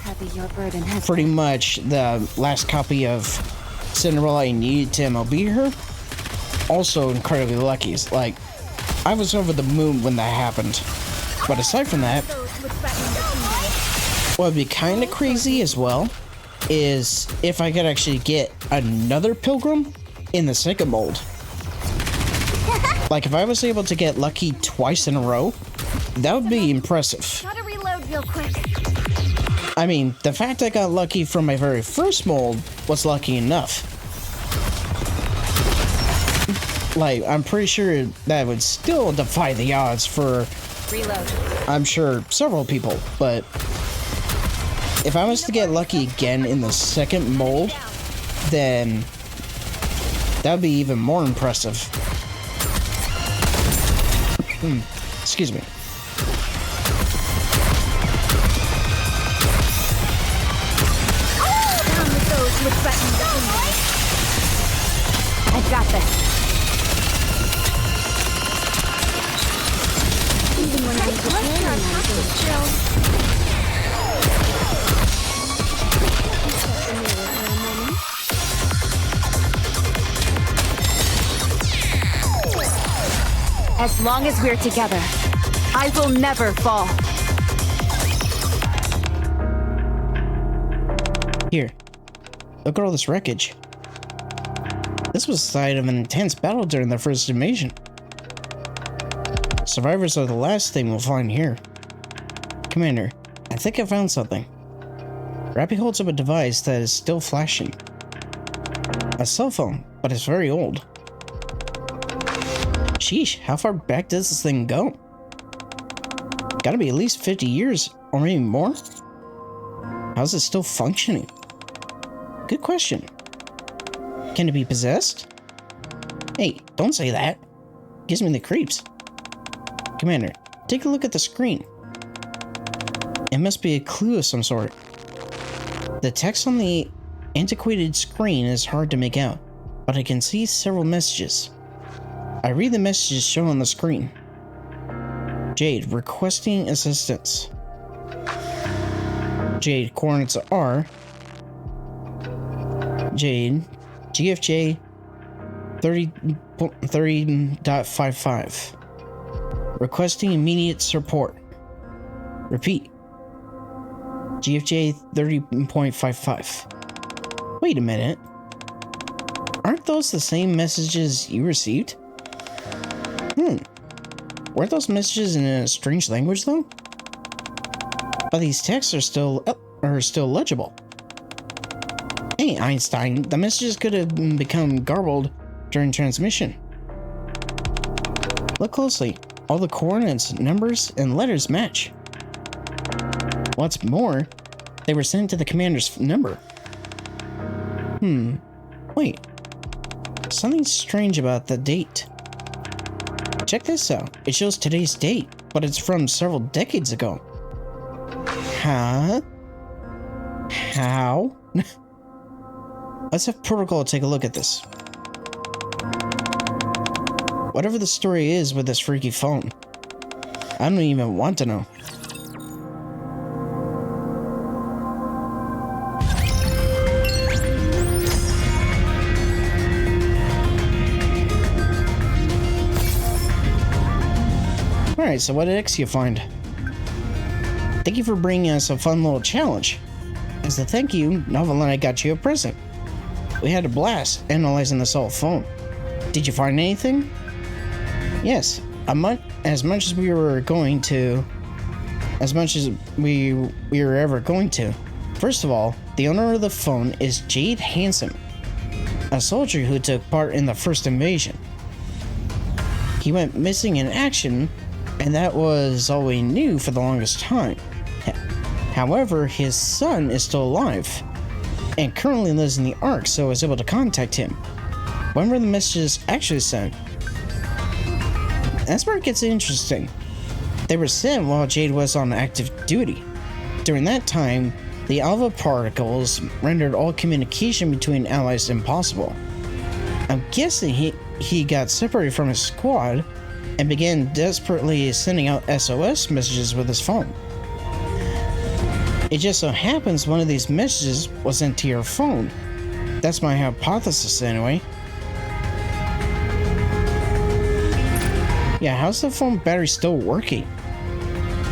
pretty much the last copy of Cinderella I needed to MLB her, also incredibly lucky. Like, I was over the moon when that happened. But aside from that, what would be kind of crazy as well is if I could actually get another Pilgrim in the second mold. Like, if I was able to get lucky twice in a row, that would be impressive. Gotta reload real quick. I mean, the fact I got lucky from my very first mold was lucky enough. Like, I'm pretty sure that would still defy the odds for, I'm sure, several people, but if I was to get lucky again in the second mold, then that would be even more impressive. Excuse me. I got this. Even when I'm As long as we're together, I will never fall. Here, look at all this wreckage. This was the site of an intense battle during the first invasion. Survivors are the last thing we'll find here. Commander, I think I found something. Rapi holds up a device that is still flashing. A cell phone, but it's very old. Sheesh, how far back does this thing go? Gotta be at least 50 years, or maybe more? How's it still functioning? Good question. Can it be possessed? Hey, don't say that. Gives me the creeps. Commander, take a look at the screen. It must be a clue of some sort. The text on the antiquated screen is hard to make out, but I can see several messages. I read the messages shown on the screen. Jade, requesting assistance. Jade, coordinates are Jade, GFJ 30.55. Requesting immediate support. Repeat. GFJ 30.55. Wait a minute. Aren't those the same messages you received? Weren't those messages in a strange language though? But these texts are still legible. Hey Einstein, the messages could have become garbled during transmission. Look closely. All the coordinates, numbers, and letters match. What's more, they were sent to the commander's number. Wait. Something strange about the date. Check this out. It shows today's date, but it's from several decades ago. Huh? How? Let's have Protocol take a look at this. Whatever the story is with this freaky phone, I don't even want to know. Alright, so what X you find? Thank you for bringing us a fun little challenge. As a thank you, Novel and I got you a present. We had a blast analyzing this old phone. Did you find anything? Yes, as much as we were going to. As much as we were ever going to. First of all, the owner of the phone is Jade Hansen, a soldier who took part in the first invasion. He went missing in action, and that was all we knew for the longest time. However, his son is still alive, and currently lives in the Ark, so I was able to contact him. When were the messages actually sent? That's where it gets interesting. They were sent while Jade was on active duty. During that time, the alpha particles rendered all communication between allies impossible. I'm guessing he got separated from his squad and began desperately sending out SOS messages with his phone. It just so happens one of these messages was sent to your phone. That's my hypothesis anyway. Yeah, how's the phone battery still working?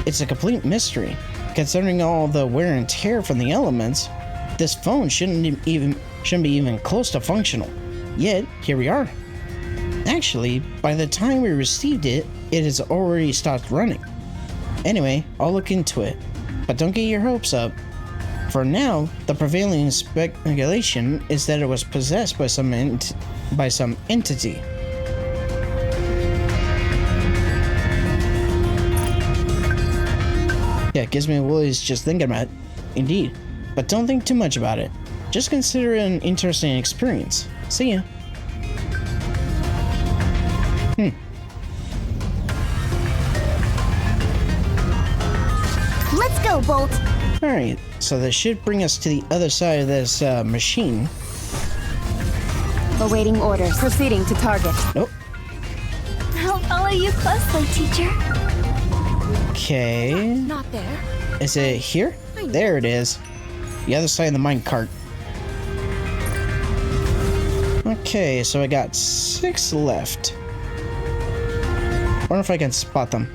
It's a complete mystery. Considering all the wear and tear from the elements, this phone shouldn't be even close to functional. Yet, here we are. Actually, by the time we received it, it has already stopped running. Anyway, I'll look into it. But don't get your hopes up. For now, the prevailing speculation is that it was possessed by some entity. Yeah, it gives me willies just thinking about it. Indeed. But don't think too much about it. Just consider it an interesting experience. See ya. Let's go, Bolt. Alright, so this should bring us to the other side of this machine. Awaiting orders. Proceeding to target. Nope. I'll follow you closely, teacher. Okay. Not there. Is it here? There it is. The other side of the minecart. Okay, so I got 6 left. Wonder if I can spot them.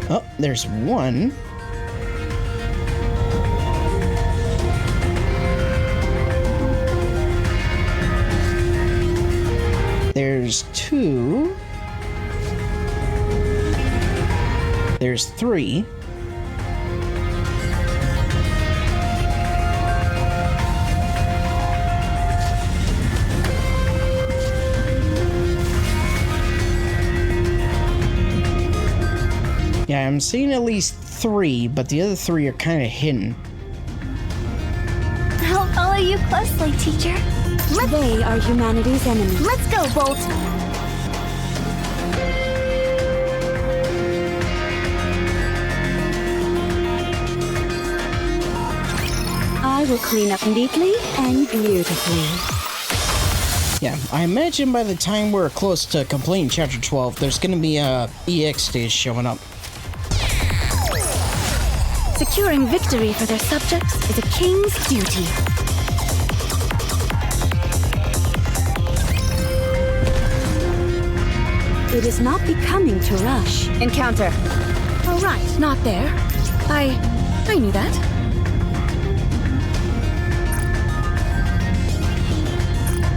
Oh, there's 1. There's 2. There's 3. Yeah, I'm seeing at least 3, but the other 3 are kind of hidden. I'll follow you closely, teacher. They are humanity's enemy. Let's go, Bolt. I will clean up neatly and beautifully. Yeah, I imagine by the time we're close to completing Chapter 12, there's going to be a EX stage showing up. Securing victory for their subjects is a king's duty. It is not becoming to rush. Encounter. All right, not there. I knew that.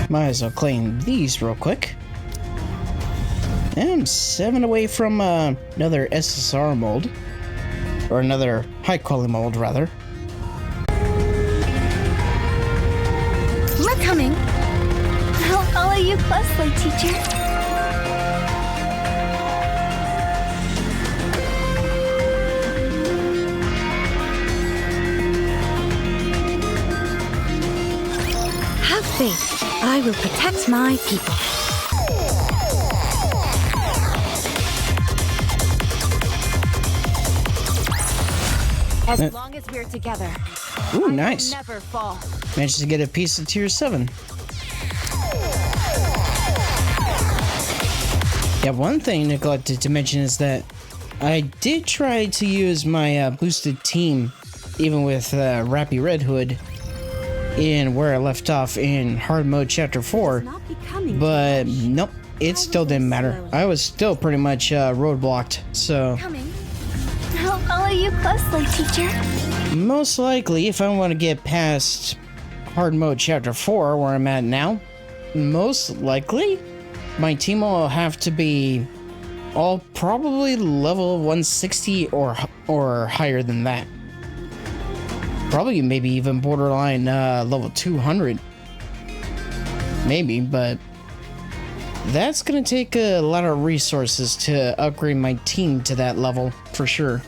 Might as well claim these real quick. And I'm 7 away from another SSR mold. Or another high-quality mold, rather. Let's coming. I'll follow you closely, teacher. Have faith. I will protect my people. As long as we're together. Ooh, nice. Never fall. Managed to get a piece of tier 7. Yeah, one thing neglected to mention is that I did try to use my boosted team, even with Rapi Red Hood, in where I left off in hard mode chapter 4, but nope, it still didn't matter. I was still pretty much roadblocked, so... I'll follow you closely, teacher. Most likely, if I want to get past hard mode chapter 4, where I'm at now, most likely, my team will have to be all probably level 160 or higher than that. Probably maybe even borderline level 200. Maybe, but that's gonna take a lot of resources to upgrade my team to that level, for sure.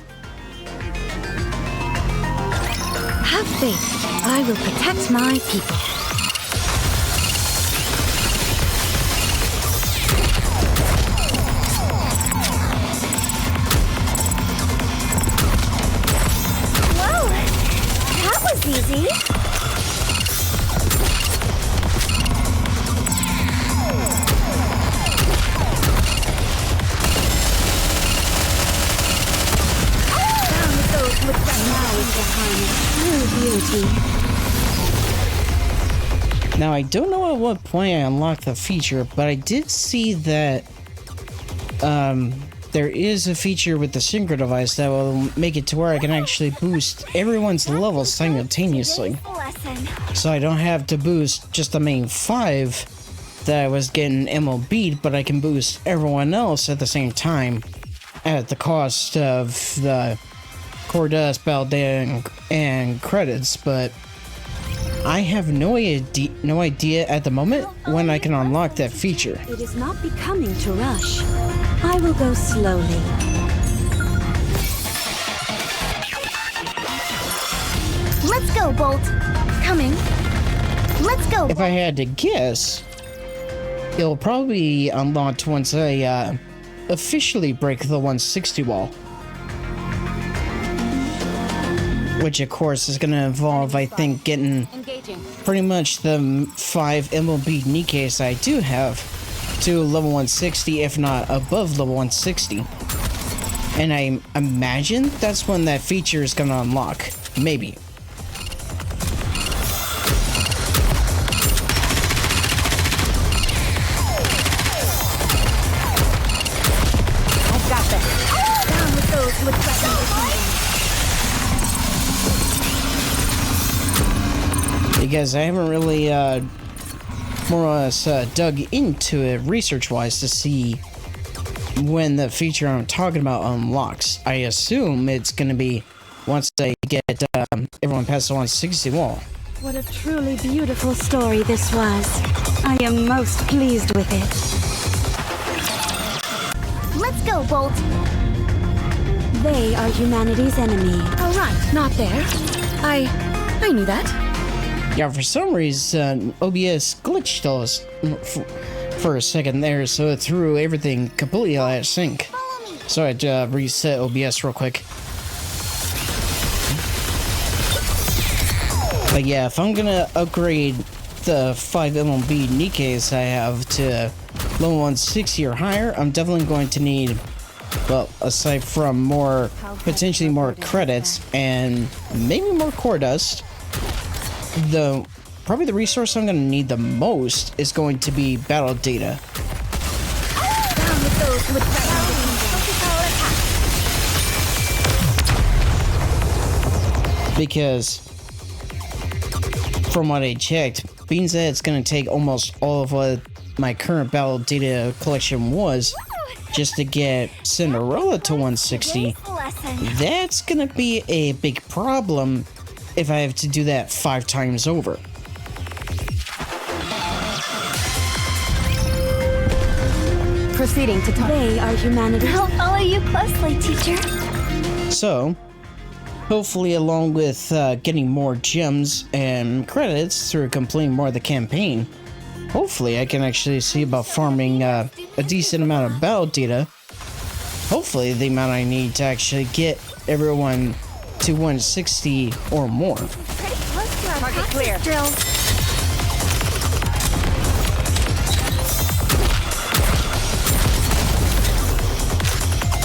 Have faith. I will protect my people. Whoa! That was easy. Now, I don't know at what point I unlocked the feature, but I did see that there is a feature with the synchro device that will make it to where I can actually boost everyone's levels simultaneously. So I don't have to boost just the main 5 that I was getting MLB'd, but I can boost everyone else at the same time at the cost of the core dust, battle data, and credits, but I have no idea at the moment when I can unlock that feature. It is not becoming to rush. I will go slowly. Let's go, Bolt. Coming. Let's go. If I had to guess, it'll probably be unlocked once I officially break the 160 wall. Which, of course, is going to involve, I think, getting pretty much the 5 MLB NIKKEs I do have to level 160, if not above level 160. And I imagine that's when that feature is going to unlock. Maybe. I've got this. Down with those who would threaten the team. Because I haven't really, more or less, dug into it research-wise to see when the feature I'm talking about unlocks. I assume it's going to be once they get everyone past the 160 wall. What a truly beautiful story this was. I am most pleased with it. Let's go, Bolt. They are humanity's enemy. Oh, right. Not there. I knew that. Yeah, for some reason, OBS glitched us for a second there, so it threw everything completely out of sync. So I had to reset OBS real quick. But yeah, if I'm gonna upgrade the 5 MLB NIKKEs I have to level 160 or higher, I'm definitely going to need, well, aside from potentially more credits and maybe more core dust, probably the resource I'm going to need the most is going to be battle data. Because from what I checked, being that it's going to take almost all of what my current battle data collection was just to get Cinderella to 160, that's going to be a big problem if I have to do that 5 times over. Proceeding to talk. They are humanity. I'll follow you closely, teacher. So, hopefully along with getting more gems and credits through completing more of the campaign, hopefully I can actually see about farming a decent amount of battle data. Hopefully the amount I need to actually get everyone to 160 or more. Pretty close to our target clear. Drills.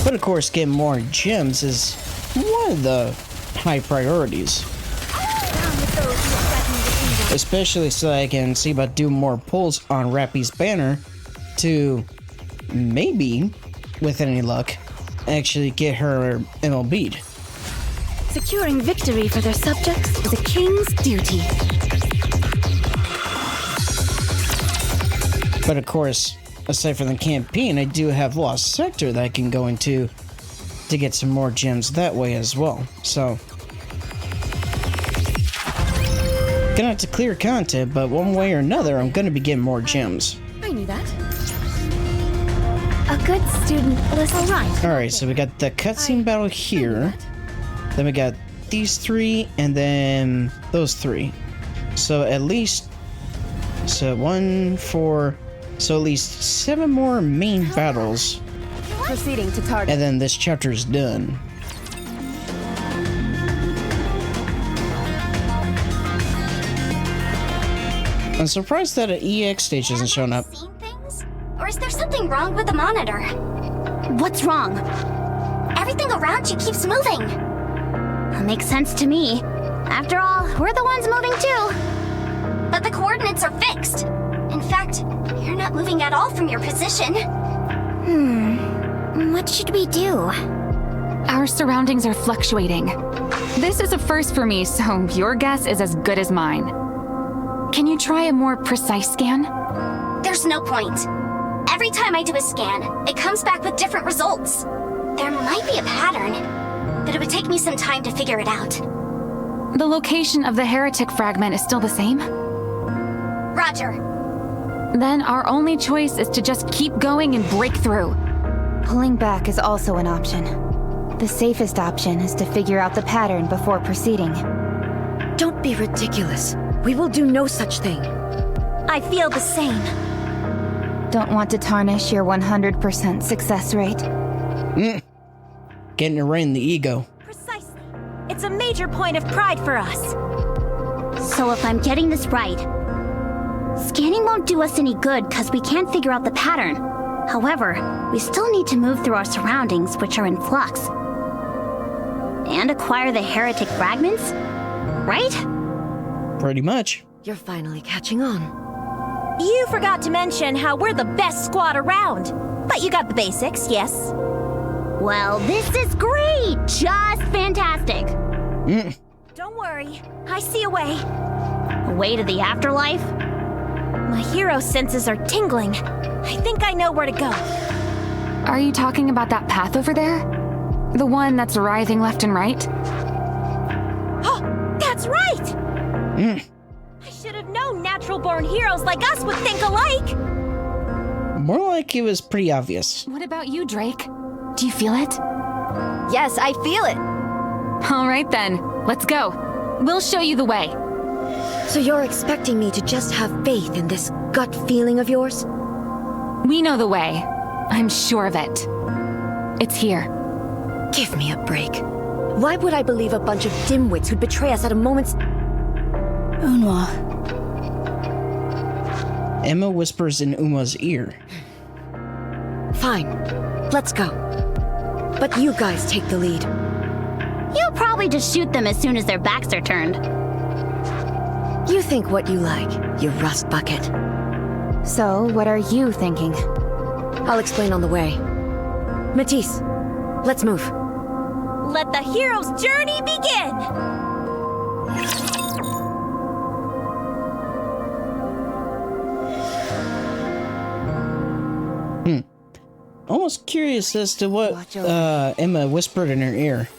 But of course, getting more gems is one of the high priorities. Especially so I can see about doing more pulls on Rapi's banner to maybe, with any luck, actually get her MLB'd. Securing victory for their subjects is a king's duty. But of course, aside from the campaign, I do have Lost Sector that I can go into to get some more gems that way as well. So, gonna have to clear content, but one way or another, I'm gonna be getting more gems. I knew that. A good student listens. Alright, so we got the cutscene battle here. Then we got these three, and then those three. So at least, so 1, 4, so at least 7 more main battles. Proceeding to target. And then this chapter's done. I'm surprised that an EX stage hasn't shown up. Seen things? Or is there something wrong with the monitor? What's wrong? Everything around you keeps moving. Makes sense to me. After all, we're the ones moving too. But the coordinates are fixed. In fact, you're not moving at all from your position. What should we do? Our surroundings are fluctuating. This is a first for me, so your guess is as good as mine. Can you try a more precise scan? There's no point. Every time I do a scan, it comes back with different results. There might be a pattern, but it would take me some time to figure it out. The location of the heretic fragment is still the same? Roger. Then our only choice is to just keep going and break through. Pulling back is also an option. The safest option is to figure out the pattern before proceeding. Don't be ridiculous. We will do no such thing. I feel the same. Don't want to tarnish your 100% success rate. Getting to rein the ego. Precisely. It's a major point of pride for us. So if I'm getting this right, scanning won't do us any good because we can't figure out the pattern. However, we still need to move through our surroundings, which are in flux. And acquire the heretic fragments, right? Pretty much. You're finally catching on. You forgot to mention how we're the best squad around. But you got the basics, yes? Well, this is great! Just fantastic! Don't worry, I see a way. A way to the afterlife? My hero senses are tingling. I think I know where to go. Are you talking about that path over there? The one that's writhing left and right? Oh, that's right! I should have known natural-born heroes like us would think alike! More like it was pretty obvious. What about you, Drake? Do you feel it? Yes, I feel it. All right then, let's go. We'll show you the way. So you're expecting me to just have faith in this gut feeling of yours? We know the way. I'm sure of it. It's here. Give me a break. Why would I believe a bunch of dimwits who'd betray us at a moment's... Unwa. Emma whispers in Uma's ear. Fine. Let's go. But you guys take the lead. You'll probably just shoot them as soon as their backs are turned. You think what you like, you rust bucket. So, what are you thinking? I'll explain on the way. Matisse, let's move. Let the hero's journey begin! Almost curious as to what Emma whispered in her ear.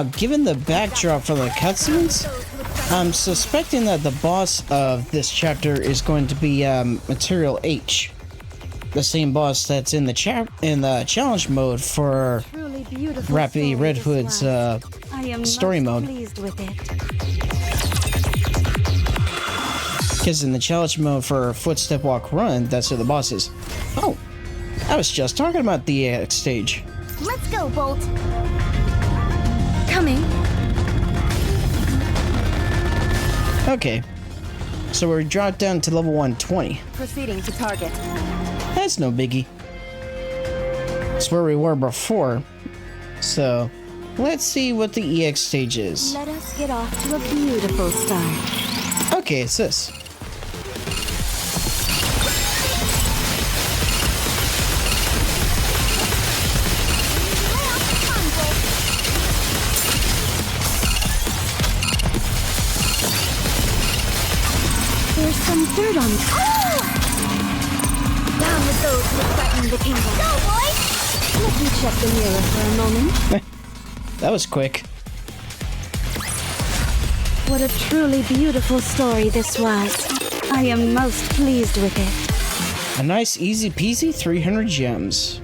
Now, given the backdrop for the cutscenes, I'm suspecting that the boss of this chapter is going to be Material H, the same boss that's in the challenge mode for Rapi Red Hood's story mode. Because in the challenge mode for Footstep Walk Run, that's who the boss is. Oh, I was just talking about the EX stage. Let's go, Bolt. Coming. Okay, so we're dropped down to level 120. Proceeding to target. That's no biggie. It's where we were before. So, let's see what the EX stage is. Let us get off to a beautiful start. Okay, it's this. There's some dirt on it. Down with those who threaten the kingdom. Go, boys! Let me check the mirror for a moment. That was quick. What a truly beautiful story this was. I am most pleased with it. A nice easy peasy 300 gems.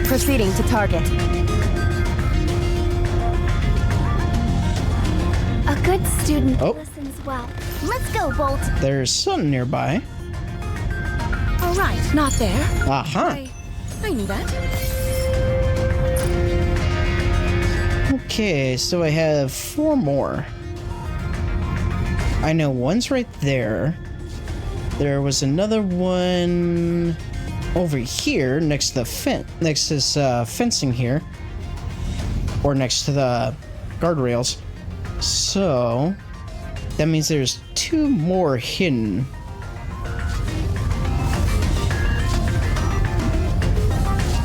Proceeding to target. A good student Oh. listens well. Let's go, Bolt. There's something nearby. All right, not there. Aha. I knew that. Okay, so I have 4 more. I know one's right there. There was another one over here next to the next to this fencing here, or next to the guardrails. So that means there's 2 more hidden.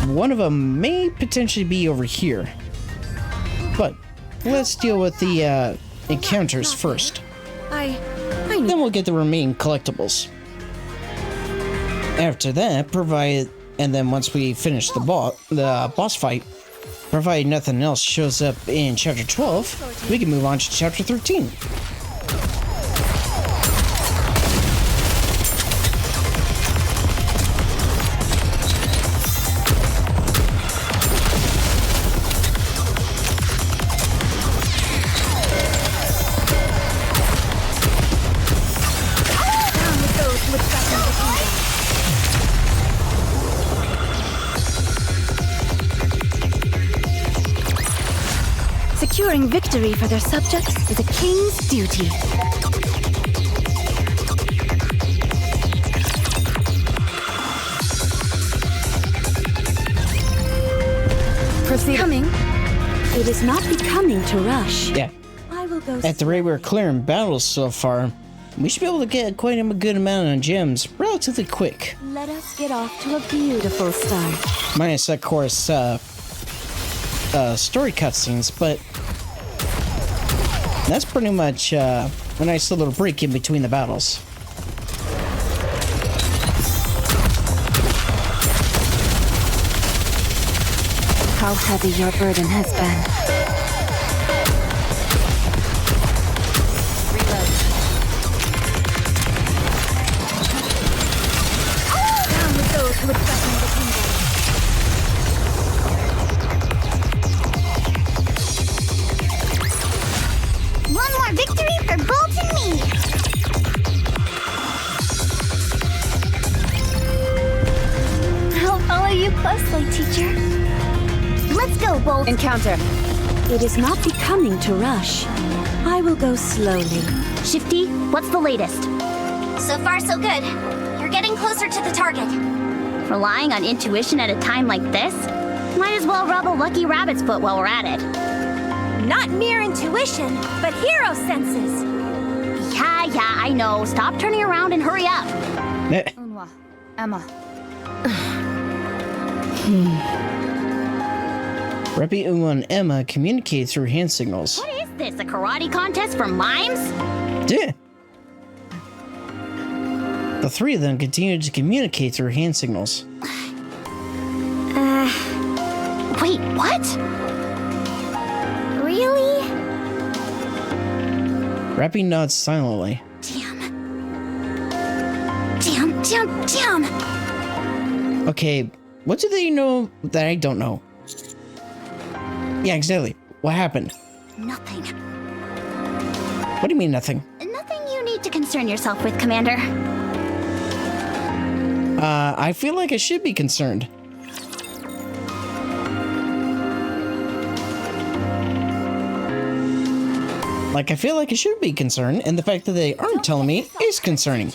One of them may potentially be over here. But let's deal with the encounters first. Then we'll get the remaining collectibles. After that, and then once we finish the boss fight, provided nothing else shows up in chapter 12, we can move on to chapter 13. Securing victory for their subjects is a king's duty. Proceed. Coming. It is not becoming to rush. Yeah. I will go. At the rate we're clearing battles so far, we should be able to get quite a good amount of gems relatively quick. Let us get off to a beautiful start. Minus, of course, story cutscenes, but that's pretty much a nice little break in between the battles. How heavy your burden has been. Down with those who would threaten the kingdom. One more victory for Bolt and me! I'll follow you closely, teacher. Let's go, Bolt. Encounter. It is not becoming to rush. I will go slowly. Shifty, what's the latest? So far, so good. You're getting closer to the target. Relying on intuition at a time like this? Might as well rub a lucky rabbit's foot while we're at it. Not mere intuition, but hero senses. Yeah, I know. Stop turning around and hurry up. Unwa. Emma. Rapi, Uma, and Emma communicate through hand signals. What is this, a karate contest for mimes? Yeah. The 3 of them continue to communicate through hand signals. Wait, what? Rapi nods silently. Damn. Okay, what do they know that I don't know? Yeah, exactly. What happened? Nothing. What do you mean nothing? Nothing you need to concern yourself with, Commander. I feel like I should be concerned. Like, I feel like I should be concerned, and the fact that they aren't telling me is concerning.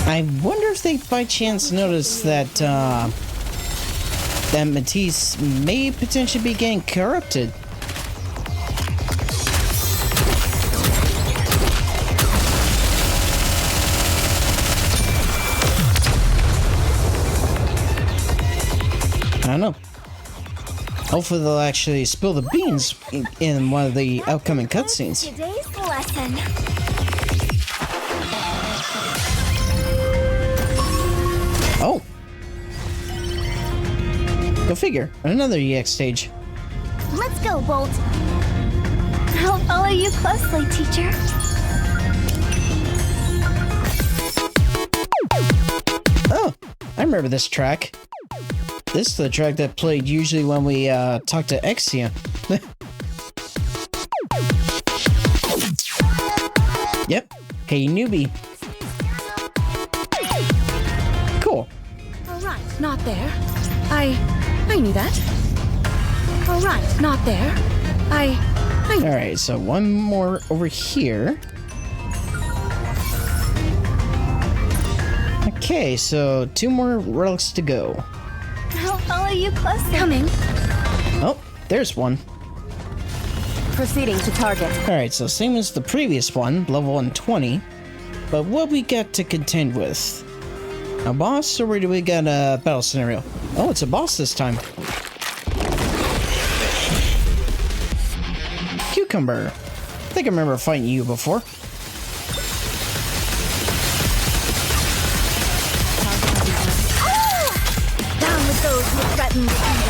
I wonder if they by chance noticed that that Matisse may potentially be getting corrupted. I don't know. Hopefully they'll actually spill the beans in one of the upcoming cutscenes. Today's lesson. Oh. Go figure. Another EX stage. Let's go, Bolt. I'll follow you closely, teacher. Oh, I remember this track. This is the track that played usually when we talked to Exia. Yep. Hey, newbie. Cool. All right, not there. I knew that. All right, not there. All right, so one more over here. Okay, so 2 more relics to go. I'll follow you closely. Coming. Oh, there's one. Proceeding to target. All right, so same as the previous one, level 120. But what we got to contend with? A boss, or do we got a battle scenario? Oh, it's a boss this time. Cucumber. I think I remember fighting you before. Down with those who threaten the kingdom.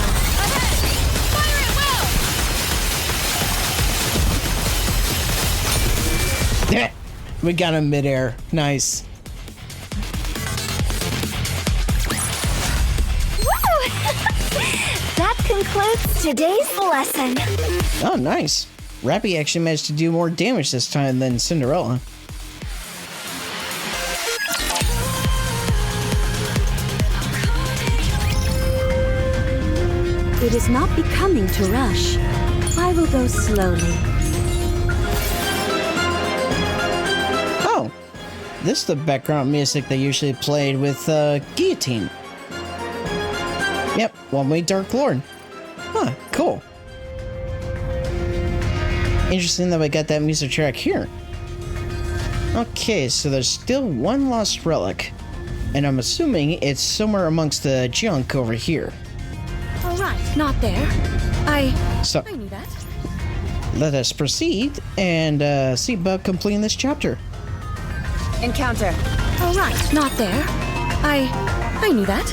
Yeah, we got him midair. Nice. That concludes today's lesson. Oh, nice. Rapi actually managed to do more damage this time than Cinderella. It is not becoming to rush. I will go slowly. Oh, this is the background music they usually played with Guillotine. Yep, One Way Dark Lord. Huh, cool. Interesting that we got that music track here. Okay, so there's still one lost relic, and I'm assuming it's somewhere amongst the junk over here. All right, not there. I knew that. Let us proceed and see about completing this chapter. Encounter. All right, not there. I knew that.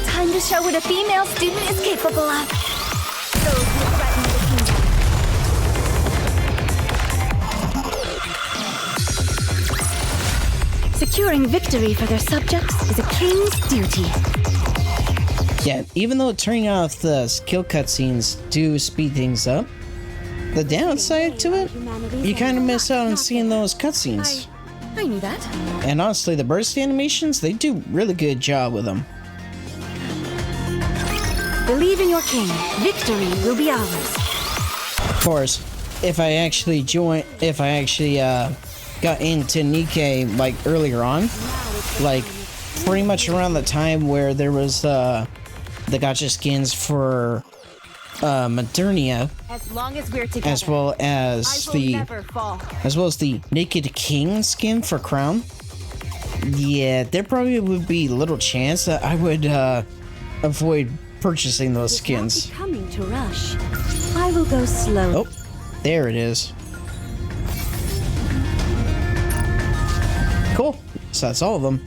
Time to show what a female student is capable of. Those who threaten the kingdom. Securing victory for their subjects is a king's duty. Yeah, even though turning off the skill cutscenes do speed things up, the downside to it, you kind of miss out on seeing those cutscenes. I knew that. And honestly, the burst animations, they do really good job with them. Believe in your king. Victory will be ours. Of course, if I actually got into NIKKE like earlier on, like pretty much around the time where there was the gacha skins for Modernia, As long as we're together, as well as I will the never fall. Naked King skin for Crown. Yeah, there probably would be little chance that I would avoid purchasing those skins. Coming to rush. I will go slowly. Oh, there it is. Cool. So that's all of them.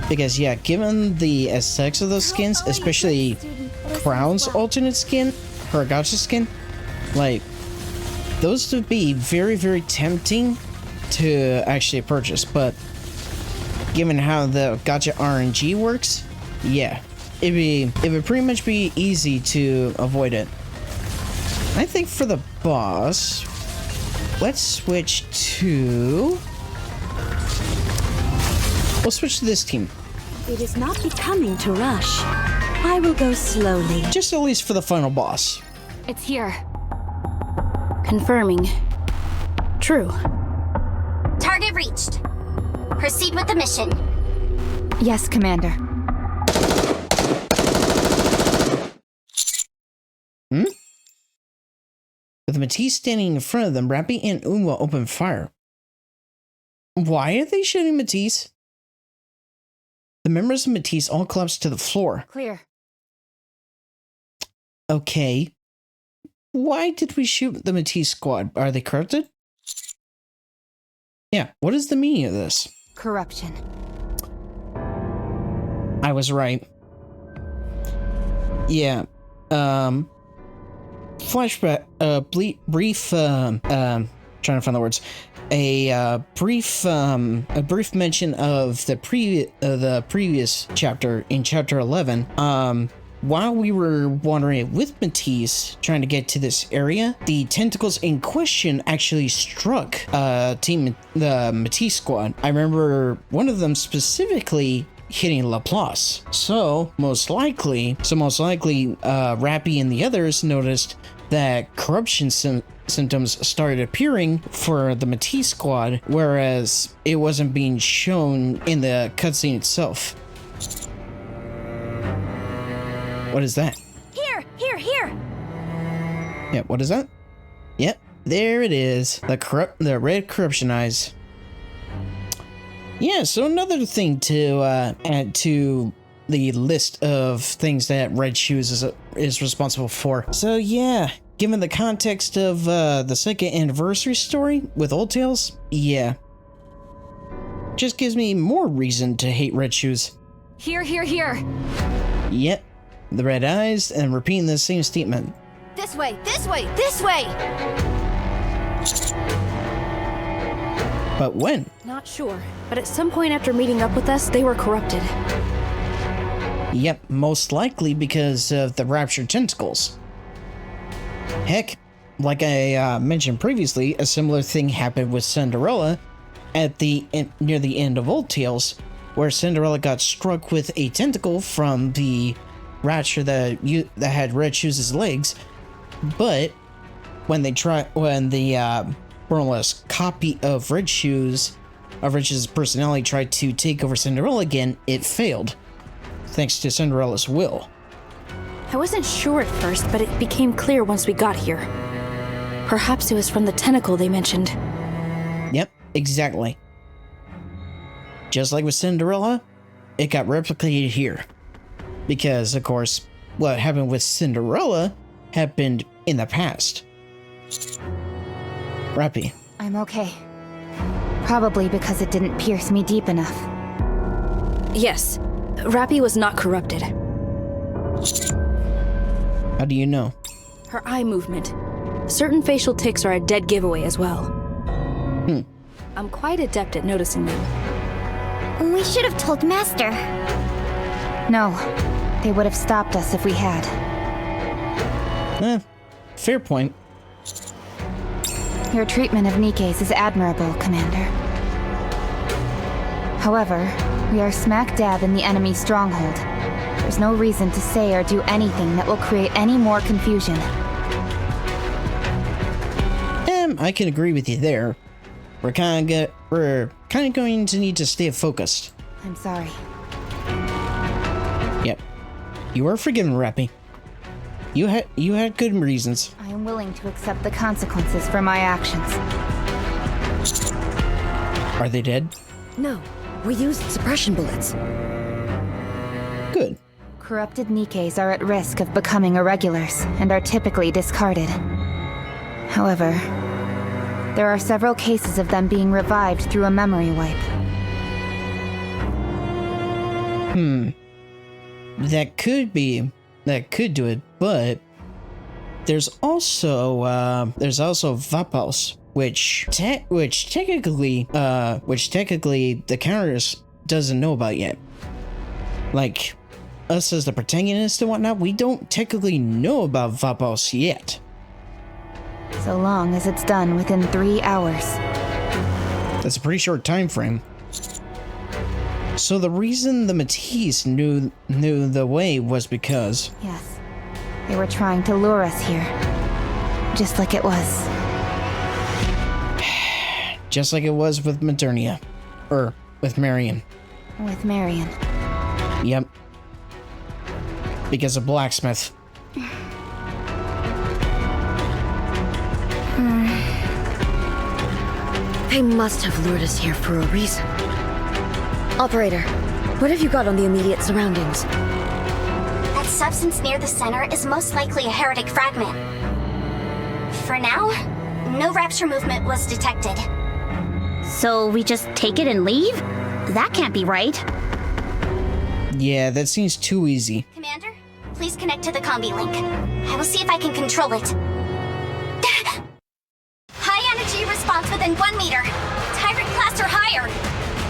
Because yeah, given the aesthetics of those skins, especially Crown's alternate skin, her gacha skin, like those would be very, very tempting to actually purchase. But given how the gacha RNG works, yeah, it would pretty much be easy to avoid it. I think for the boss, let's switch to. We'll switch to this team. It is not becoming to rush. I will go slowly. Just at least for the final boss. It's here. Confirming. True. Target reached. Proceed with the mission. Yes, Commander. With Matisse standing in front of them, Rapi and Unwa open fire. Why are they shooting Matisse? The members of Matisse all collapse to the floor. Clear. Okay. Why did we shoot the Matisse squad? Are they corrupted? Yeah, what is the meaning of this? Corruption. I was right. Yeah. Flashback, brief, trying to find the words. A brief mention of the previous chapter in chapter 11. While we were wandering with Matisse trying to get to this area, the tentacles in question actually struck the Matisse squad. I remember one of them specifically hitting Laplace. So most likely, Rapi and the others noticed that corruption symptoms started appearing for the Matisse squad, whereas it wasn't being shown in the cutscene itself. What is that? Here! Yeah, what is that? Yep, there it is. The red corruption eyes. Yeah, so another thing to add to the list of things that Red Shoes is responsible for. So yeah, given the context of the second anniversary story with Old Tales, yeah, just gives me more reason to hate Red Shoes. Here. Yep, the red eyes, and repeating the same statement. This way! But when? Not sure, but at some point after meeting up with us, they were corrupted. Yep, most likely because of the raptured tentacles. Heck, like I mentioned previously, a similar thing happened with Cinderella at near the end of Old Tales, where Cinderella got struck with a tentacle from the rapture that had Red Shoes' legs, but when the more or less copy of Red Shoes' personality tried to take over Cinderella again, it failed, thanks to Cinderella's will. I wasn't sure at first, but it became clear once we got here. Perhaps it was from the tentacle they mentioned. Yep, exactly. Just like with Cinderella, it got replicated here. Because, of course, what happened with Cinderella happened in the past. Rapi. I'm okay. Probably because it didn't pierce me deep enough. Yes, Rapi was not corrupted. How do you know? Her eye movement. Certain facial tics are a dead giveaway as well. I'm quite adept at noticing them. We should have told Master. No, they would have stopped us if we had. Fair point. Your treatment of NIKKE's is admirable, Commander. However, we are smack dab in the enemy stronghold. There's no reason to say or do anything that will create any more confusion. I can agree with you there. We're kind of going to need to stay focused. I'm sorry. Yep. You are forgiven, Rapi. You had good reasons. I am willing to accept the consequences for my actions. Are they dead? No, we used suppression bullets. Good. Corrupted NIKKEs are at risk of becoming irregulars and are typically discarded. However, there are several cases of them being revived through a memory wipe. That could do it, but there's also Vapos, which technically the counters doesn't know about yet. Like us as the protagonist and whatnot, we don't technically know about Vapos yet. So long as it's done within 3 hours. That's a pretty short time frame. So the reason the Matisse knew the way was because... Yes. They were trying to lure us here. Just like it was. Just like it was with Modernia. Or with Marion. With Marion. Yep. Because of Blacksmith. They must have lured us here for a reason. Operator, what have you got on the immediate surroundings? That substance near the center is most likely a heretic fragment. For now, no rapture movement was detected. So we just take it and leave? That can't be right. Yeah, that seems too easy. Commander, please connect to the combi link. I will see if I can control it. High energy response within 1 meter. Tyrant class or higher.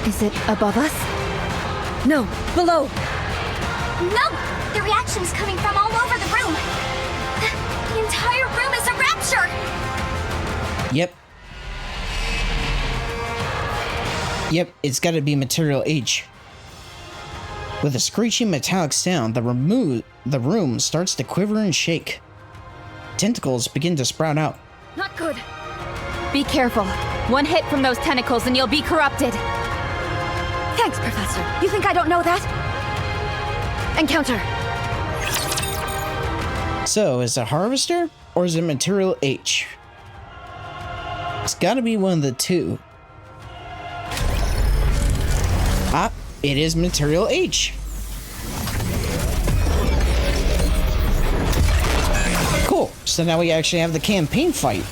Is it above us? No, below. No! The reaction is coming from all over the room. The entire room is a rapture! Yep. Yep, it's gotta be Material H. With a screeching metallic sound, the room starts to quiver and shake. Tentacles begin to sprout out. Not good. Be careful. One hit from those tentacles and you'll be corrupted. Thanks, Professor. You think I don't know that? Encounter. So, is it Harvester or is it Material H? It's gotta be one of the two. Ah, it is Material H. Cool. So now we actually have the campaign fight.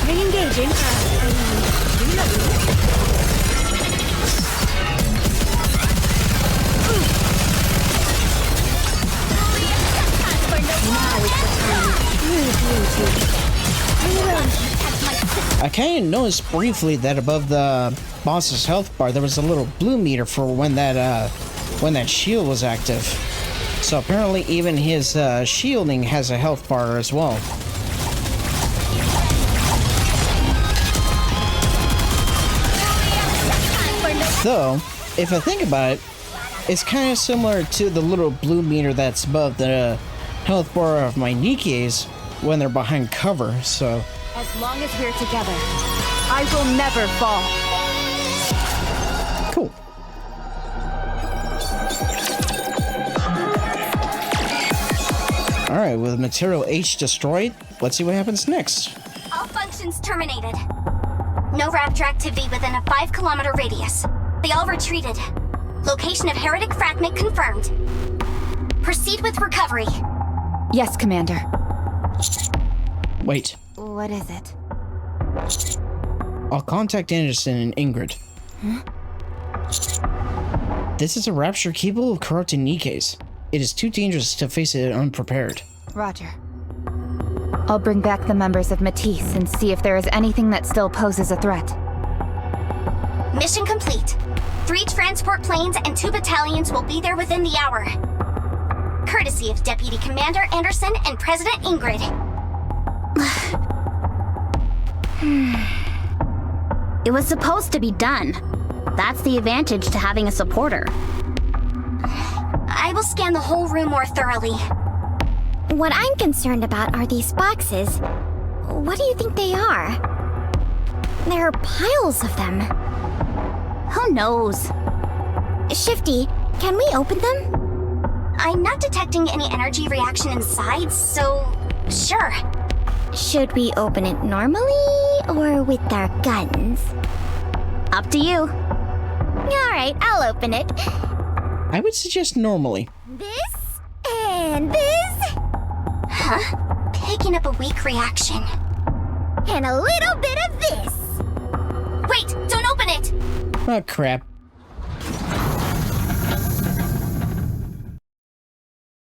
Re-engaging. I kind of noticed briefly that above the boss's health bar there was a little blue meter for when that shield was active. So apparently even his shielding has a health bar as well. Though, if I think about it, it's kind of similar to the little blue meter that's above the health bar of my NIKKEs when they're behind cover, so... As long as we're together, I will never fall. Cool. Alright, with Material H destroyed, let's see what happens next. All functions terminated. No raptor activity within a 5-kilometer radius. They all retreated. Location of heretic fragment confirmed. Proceed with recovery. Yes, Commander. Wait. What is it? I'll contact Anderson and Ingrid. Huh? This is a rapture capable of corrupting NIKKEs. It is too dangerous to face it unprepared. Roger. I'll bring back the members of Matisse and see if there is anything that still poses a threat. Mission complete. 3 transport planes and 2 battalions will be there within the hour. Courtesy of Deputy Commander Anderson and President Ingrid. It was supposed to be done. That's the advantage to having a supporter. I will scan the whole room more thoroughly. What I'm concerned about are these boxes. What do you think they are? There are piles of them. Who knows? Shifty, can we open them? I'm not detecting any energy reaction inside, so sure. Should we open it normally or with our guns? Up to you. Alright, I'll open it. I would suggest normally. This and this. Huh? Picking up a weak reaction. And a little bit of this. Wait, don't open it! Oh, crap.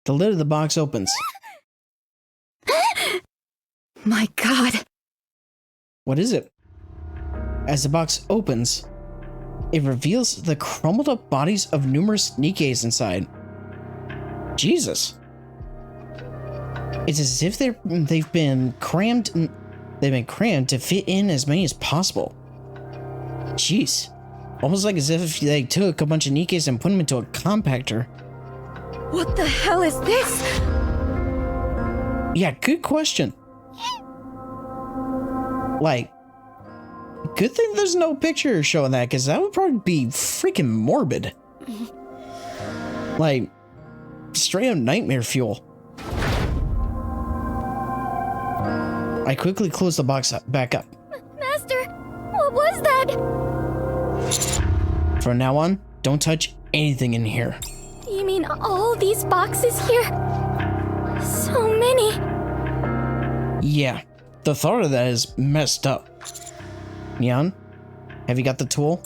The lid of the box opens. My god. What is it? As the box opens, it reveals the crumbled up bodies of numerous NIKKEs inside. Jesus. It's as if they've been crammed to fit in as many as possible. Jeez. Almost like as if they took a bunch of NIKKEs and put them into a compactor. What the hell is this? Yeah, good question. Like, good thing there's no picture showing that, because that would probably be freaking morbid. Like, straight up nightmare fuel. I quickly closed the box back up. Master, what was that? From now on, don't touch anything in here. You mean all these boxes here? So many. Yeah, the thought of that is messed up. Neon, have you got the tool?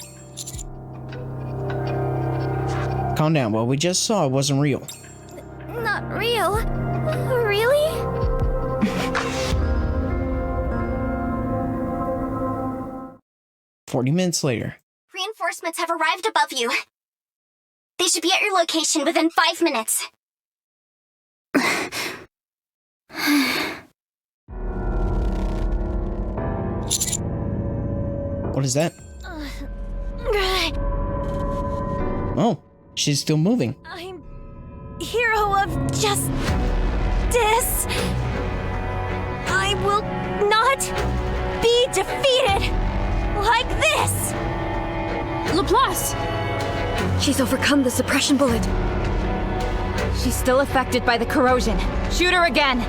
Calm down, what we just saw wasn't real. Not real. Really? 40 minutes later. Reinforcements have arrived above you. They should be at your location within 5 minutes. What is that? Oh, she's still moving. I'm hero of justice. I will not be defeated like this. Laplace! She's overcome the suppression bullet. She's still affected by the corrosion. Shoot her again.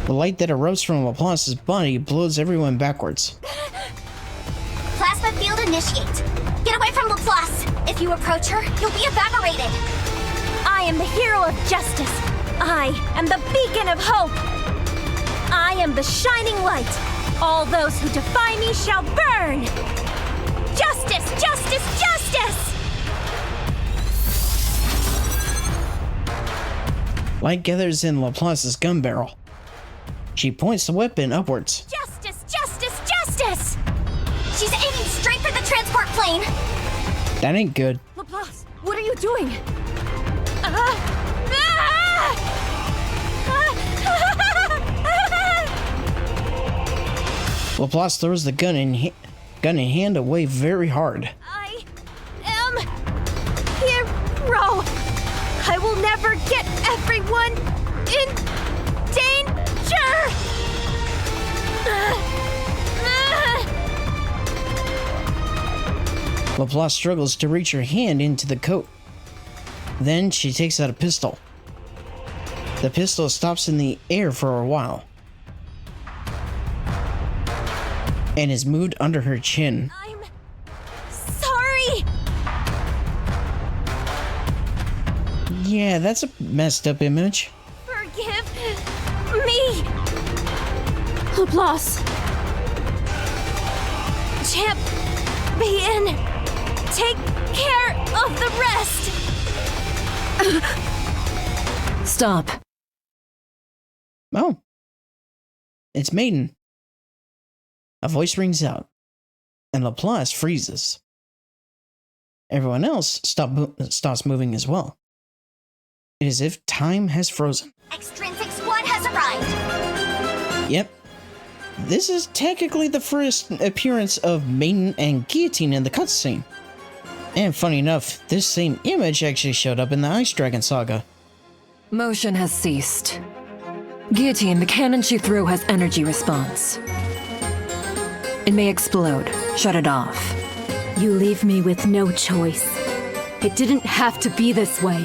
The light that erupts from Laplace's body blows everyone backwards. Plasma field initiate. Get away from Laplace. If you approach her, you'll be evaporated. I am the hero of justice. I am the beacon of hope. I am the shining light. All those who defy me shall burn. Justice, justice, justice! Light gathers in Laplace's gun barrel. She points the weapon upwards. Justice, justice, justice! She's aiming straight for the transport plane. That ain't good. Laplace, what are you doing? Laplace throws the gun in hand away very hard. I am hero. I will never get everyone in danger. Laplace struggles to reach her hand into the coat. Then she takes out a pistol. The pistol stops in the air for a while and is moved under her chin. I'm sorry. Yeah, that's a messed up image. Forgive me. Laplace! Champion, take care of the rest. Stop. Oh. It's Maiden. A voice rings out, and Laplace freezes. Everyone else stops moving as well. It is as if time has frozen. Extrinsic squad has arrived. Yep. This is technically the first appearance of Maiden and Guillotine in the cutscene. And funny enough, this same image actually showed up in the Ice Dragon saga. Motion has ceased. Guillotine, the cannon she threw has energy response. It may explode. Shut it off. You leave me with no choice. It didn't have to be this way.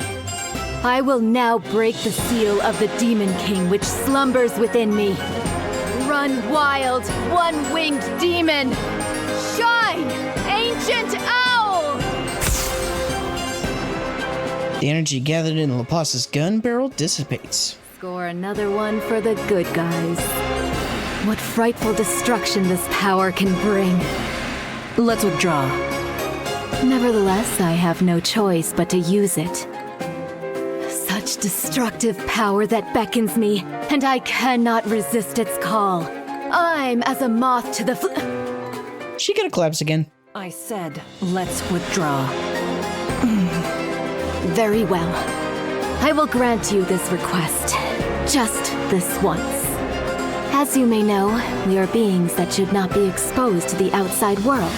I will now break the seal of the Demon King which slumbers within me. Run wild, one-winged demon! Shine, ancient owl! The energy gathered in Laplace's gun barrel dissipates. Score another one for the good guys. What frightful destruction this power can bring. Let's withdraw. Nevertheless, I have no choice but to use it. Such destructive power that beckons me, and I cannot resist its call. I'm as a moth to the She gonna collapse again. I said, let's withdraw. Very well. I will grant you this request. Just this once. As you may know, we are beings that should not be exposed to the outside world.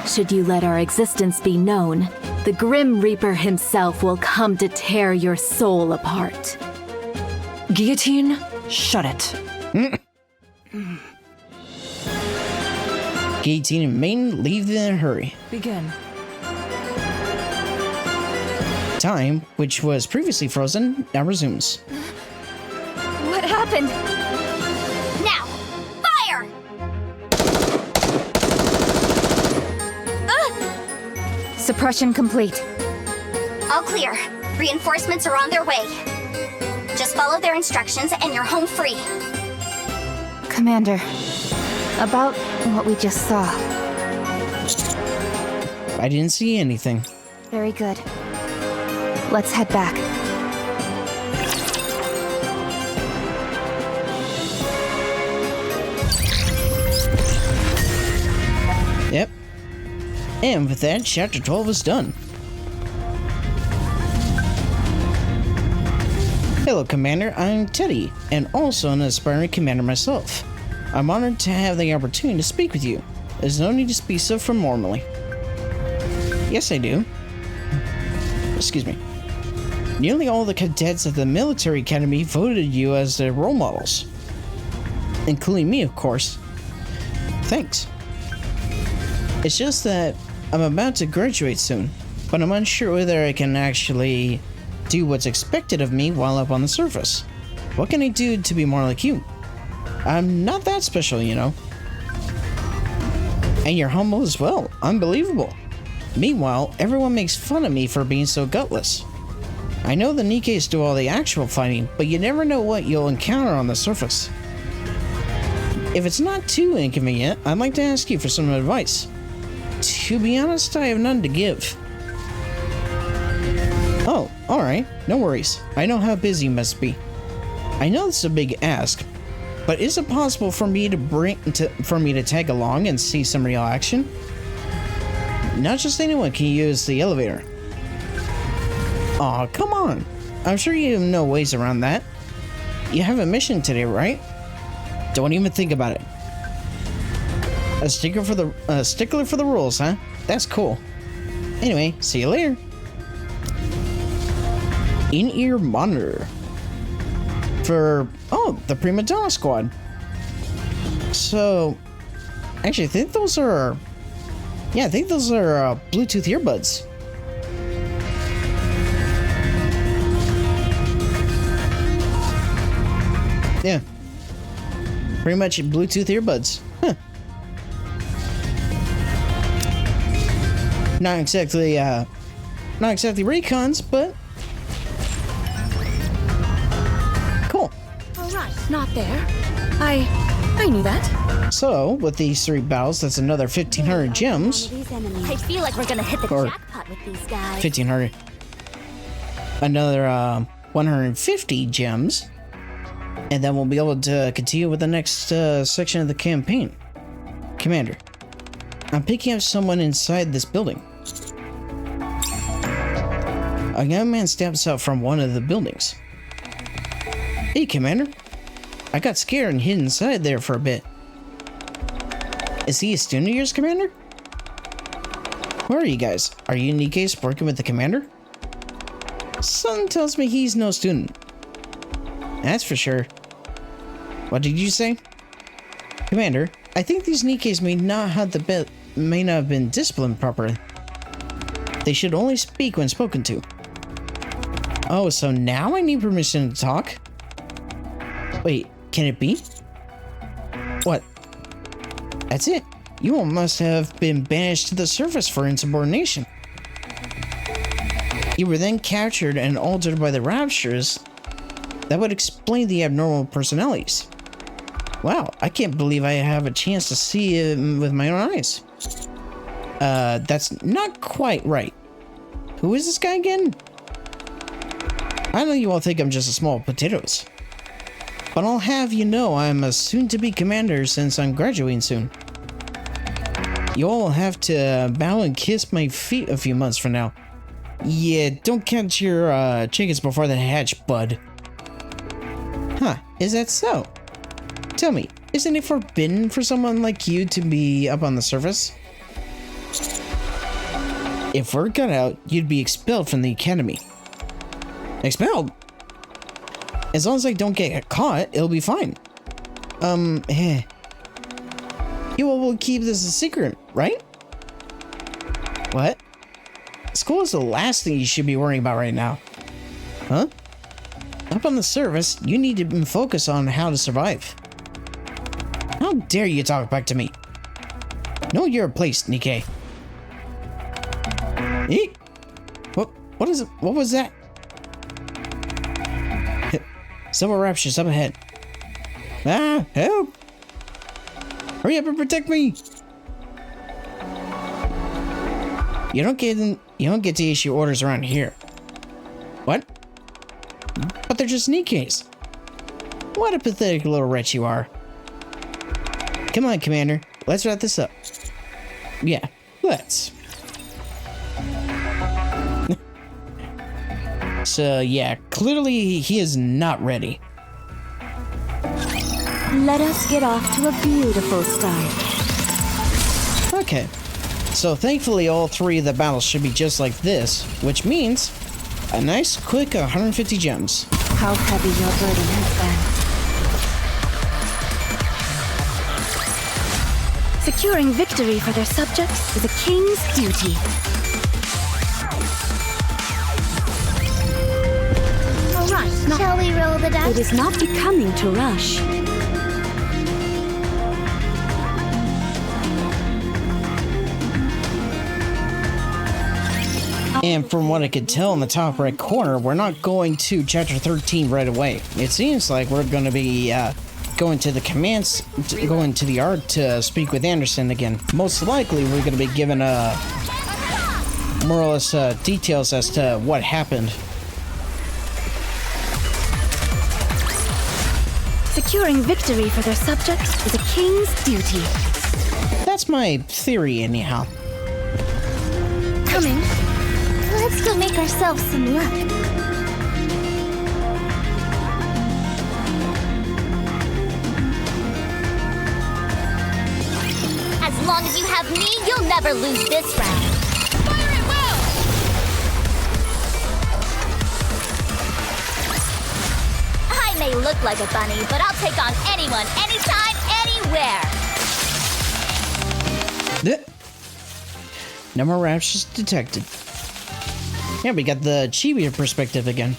Should you let our existence be known, the Grim Reaper himself will come to tear your soul apart. Guillotine, shut it. Guillotine and Maiden leave in a hurry. Begin. Time, which was previously frozen, now resumes. What happened? Now, fire! Suppression complete. All clear. Reinforcements are on their way. Just follow their instructions and you're home free. Commander, about what we just saw. I didn't see anything. Very good. Let's head back. Yep. And with that, chapter 12 is done. Hello, Commander. I'm Teddy, and also an aspiring commander myself. I'm honored to have the opportunity to speak with you. There's no need to speak so formally. Yes, I do. Excuse me. Nearly all the cadets at the military academy voted you as their role models. Including me, of course. Thanks. It's just that I'm about to graduate soon, but I'm unsure whether I can actually do what's expected of me while up on the surface. What can I do to be more like you? I'm not that special, you know. And you're humble as well. Unbelievable. Meanwhile, everyone makes fun of me for being so gutless. I know the NIKKEs do all the actual fighting, but you never know what you'll encounter on the surface. If it's not too inconvenient, I'd like to ask you for some advice. To be honest, I have none to give. Oh, alright, no worries. I know how busy you must be. I know this is a big ask, but is it possible for me to tag along and see some real action? Not just anyone can use the elevator. Aw, come on. I'm sure you know ways around that. You have a mission today, right? Don't even think about it. A stickler for the rules, huh? That's cool. Anyway, see you later. In-ear monitor. For, the Prima Donna Squad. So, actually, I think those are, Bluetooth earbuds. Yeah. Pretty much Bluetooth earbuds. Huh. Not exactly Raycons, but cool. Alright, not there. I knew that. So, with these 3 battles, that's another 1,500 gems. I feel like we're gonna hit the jackpot with these guys. 1,500. Another 150 gems. And then we'll be able to continue with the next section of the campaign. Commander, I'm picking up someone inside this building. A young man steps out from one of the buildings. Hey, Commander. I got scared and hid inside there for a bit. Is he a student of yours, Commander? Where are you guys? Are you NIKKEs working with the Commander? Something tells me he's no student. That's for sure. What did you say? Commander, I think these NIKKEs may not have been disciplined properly. They should only speak when spoken to. Oh, so now I need permission to talk? Wait, can it be? What? That's it. You all must have been banished to the surface for insubordination. You were then captured and altered by the Raptures. That would explain the abnormal personalities. Wow, I can't believe I have a chance to see it with my own eyes. That's not quite right. Who is this guy again? I know you all think I'm just a small potatoes. But I'll have you know I'm a soon-to-be commander since I'm graduating soon. You all will have to bow and kiss my feet a few months from now. Yeah, don't catch your chickens before they hatch, bud. Huh, is that so? Tell me, isn't it forbidden for someone like you to be up on the surface? If word got out, you'd be expelled from the academy. Expelled? As long as I don't get caught, it'll be fine. You all will keep this a secret, right? What? School is the last thing you should be worrying about right now. Huh? Up on the surface, you need to focus on how to survive. How dare you talk back to me? Know your place, NIKKE. Eek! What is it? What was that? Several raptures up ahead. Ah, help! Hurry up and protect me! You don't get to issue orders around here. What? But they're just NIKKEs. What a pathetic little wretch you are. Come on, Commander. Let's wrap this up. Yeah, let's. So, yeah, clearly he is not ready. Let us get off to a beautiful start. Okay. So thankfully all three of the battles should be just like this, which means a nice quick 150 gems. How heavy your burden has been. Securing victory for their subjects is a king's duty. Shall we roll the dice? It is not becoming to rush. And from what I could tell in the top right corner, we're not going to chapter 13 right away. It seems like we're going to be going to the commands, going to the art to speak with Anderson again. Most likely we're going to be given more or less details as to what happened. Securing victory for their subjects is a king's duty. That's my theory, anyhow. Coming. Let's go make ourselves some luck. As long as you have me, you'll never lose this round. Fire it well! I may look like a bunny, but I'll take on anyone, anytime, anywhere. No more raptures detected. Yeah, we got the chibi perspective again.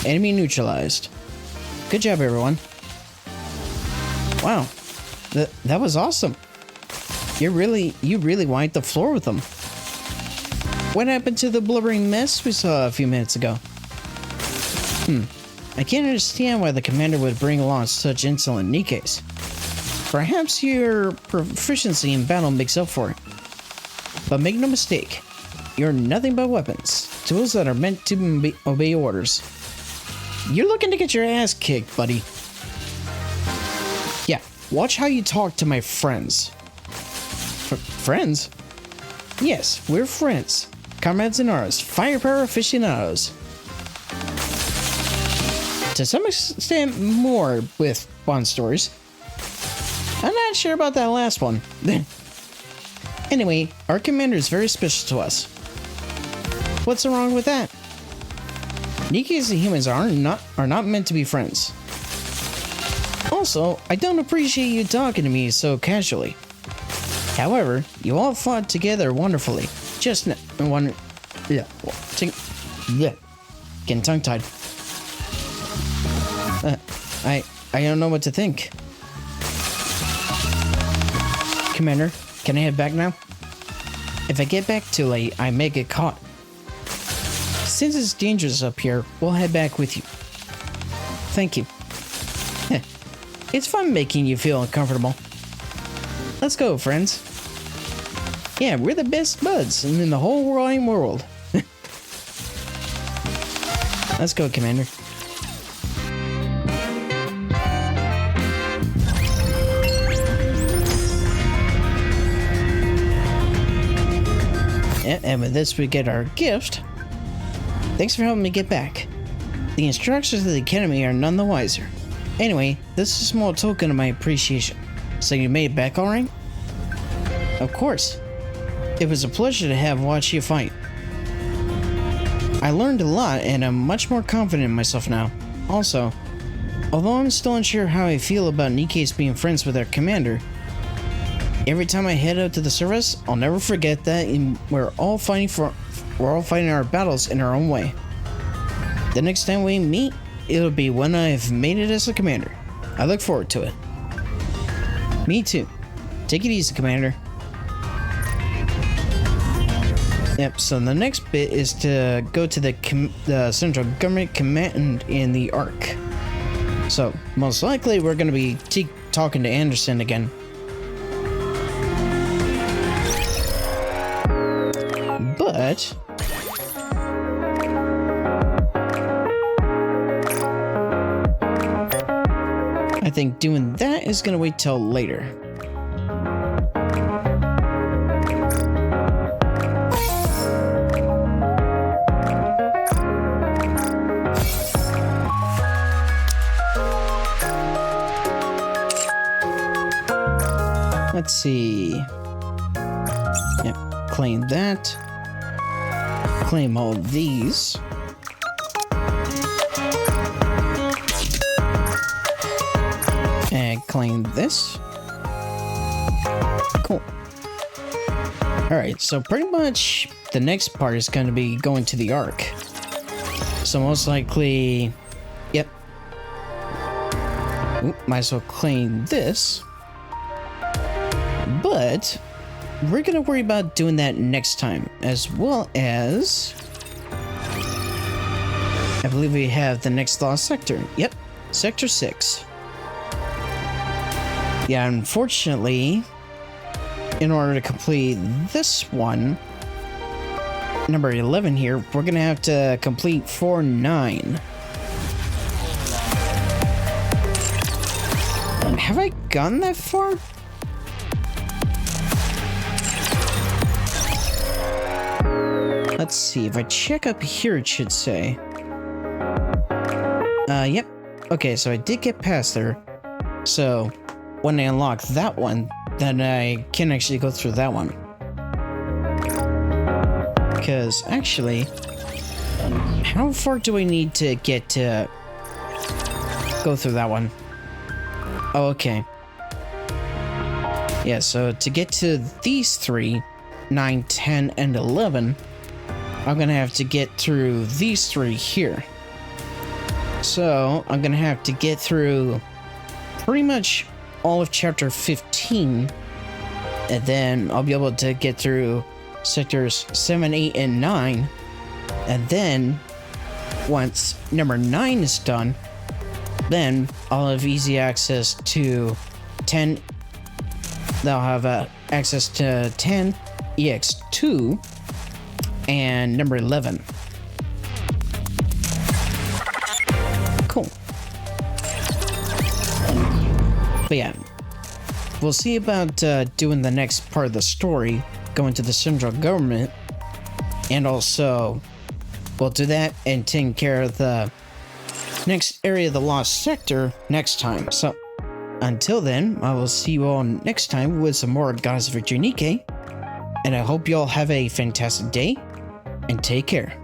Enemy neutralized. Good job, everyone. Wow, that was awesome. You really wiped the floor with them. What happened to the blubbering mess we saw a few minutes ago? I can't understand why the commander would bring along such insolent NIKKEs. Perhaps your proficiency in battle makes up for it. But make no mistake, you're nothing but weapons, tools that are meant to obey orders. You're looking to get your ass kicked, buddy. Yeah, watch how you talk to my friends. Friends? Yes, we're friends. Comrades in arms, firepower aficionados. To some extent more with Bond stories. I'm not sure about that last one. Anyway, our commander is very special to us. What's wrong with that? NIKKEs and humans are not meant to be friends. Also, I don't appreciate you talking to me so casually. However, you all fought together wonderfully. Just one. Yeah. Getting tongue-tied. I don't know what to think. Commander, can I head back now? If I get back too late, I may get caught. Since it's dangerous up here, we'll head back with you. Thank you. It's fun making you feel uncomfortable. Let's go, friends. Yeah, we're the best buds in the whole wide world. Let's go, Commander. Yeah, and with this we get our gift. Thanks for helping me get back. The instructors of the Academy are none the wiser. Anyway, this is a small token of my appreciation. So you made it back alright? Of course. It was a pleasure to have watched you fight. I learned a lot and I'm much more confident in myself now. Also, although I'm still unsure how I feel about NIKKE's being friends with our commander, every time I head out to the service, I'll never forget that we're all fighting our battles in our own way. The next time we meet, it'll be when I've made it as a commander. I look forward to it. Me too. Take it easy, Commander. Yep, so the next bit is to go to the central government command in the Ark. So, most likely we're going to be talking to Anderson again. But I think doing that is going to wait till later. Let's see. Yep, claim that. Claim all these. And claim this. Cool. Alright, so pretty much the next part is going to be going to the Ark. So most likely... Yep. Oop, might as well claim this. But we're going to worry about doing that next time, as well as... I believe we have the next lost sector. Yep, Sector 6. Yeah, unfortunately, in order to complete this one, number 11 here, we're going to have to complete 4-9. Have I gone that far? Let's see, if I check up here, it should say. Yep. Okay, so I did get past there. So, when I unlock that one, then I can actually go through that one. Because, actually, how far do I need to get to go through that one? Oh, okay. Yeah, so to get to these three, 9, 10, and 11, I'm gonna have to get through these three here. So, I'm gonna have to get through pretty much all of chapter 15, and then I'll be able to get through sectors 7, 8, and 9, and then once number 9 is done, then I'll have easy access to 10. They'll have access to 10, EX2, and number 11. Cool. But yeah, we'll see about doing the next part of the story, going to the central government, and also we'll do that and take care of the next area of the lost sector next time. So until then, I will see you all next time with some more Goddess of Victory NIKKE, and I hope you all have a fantastic day and take care.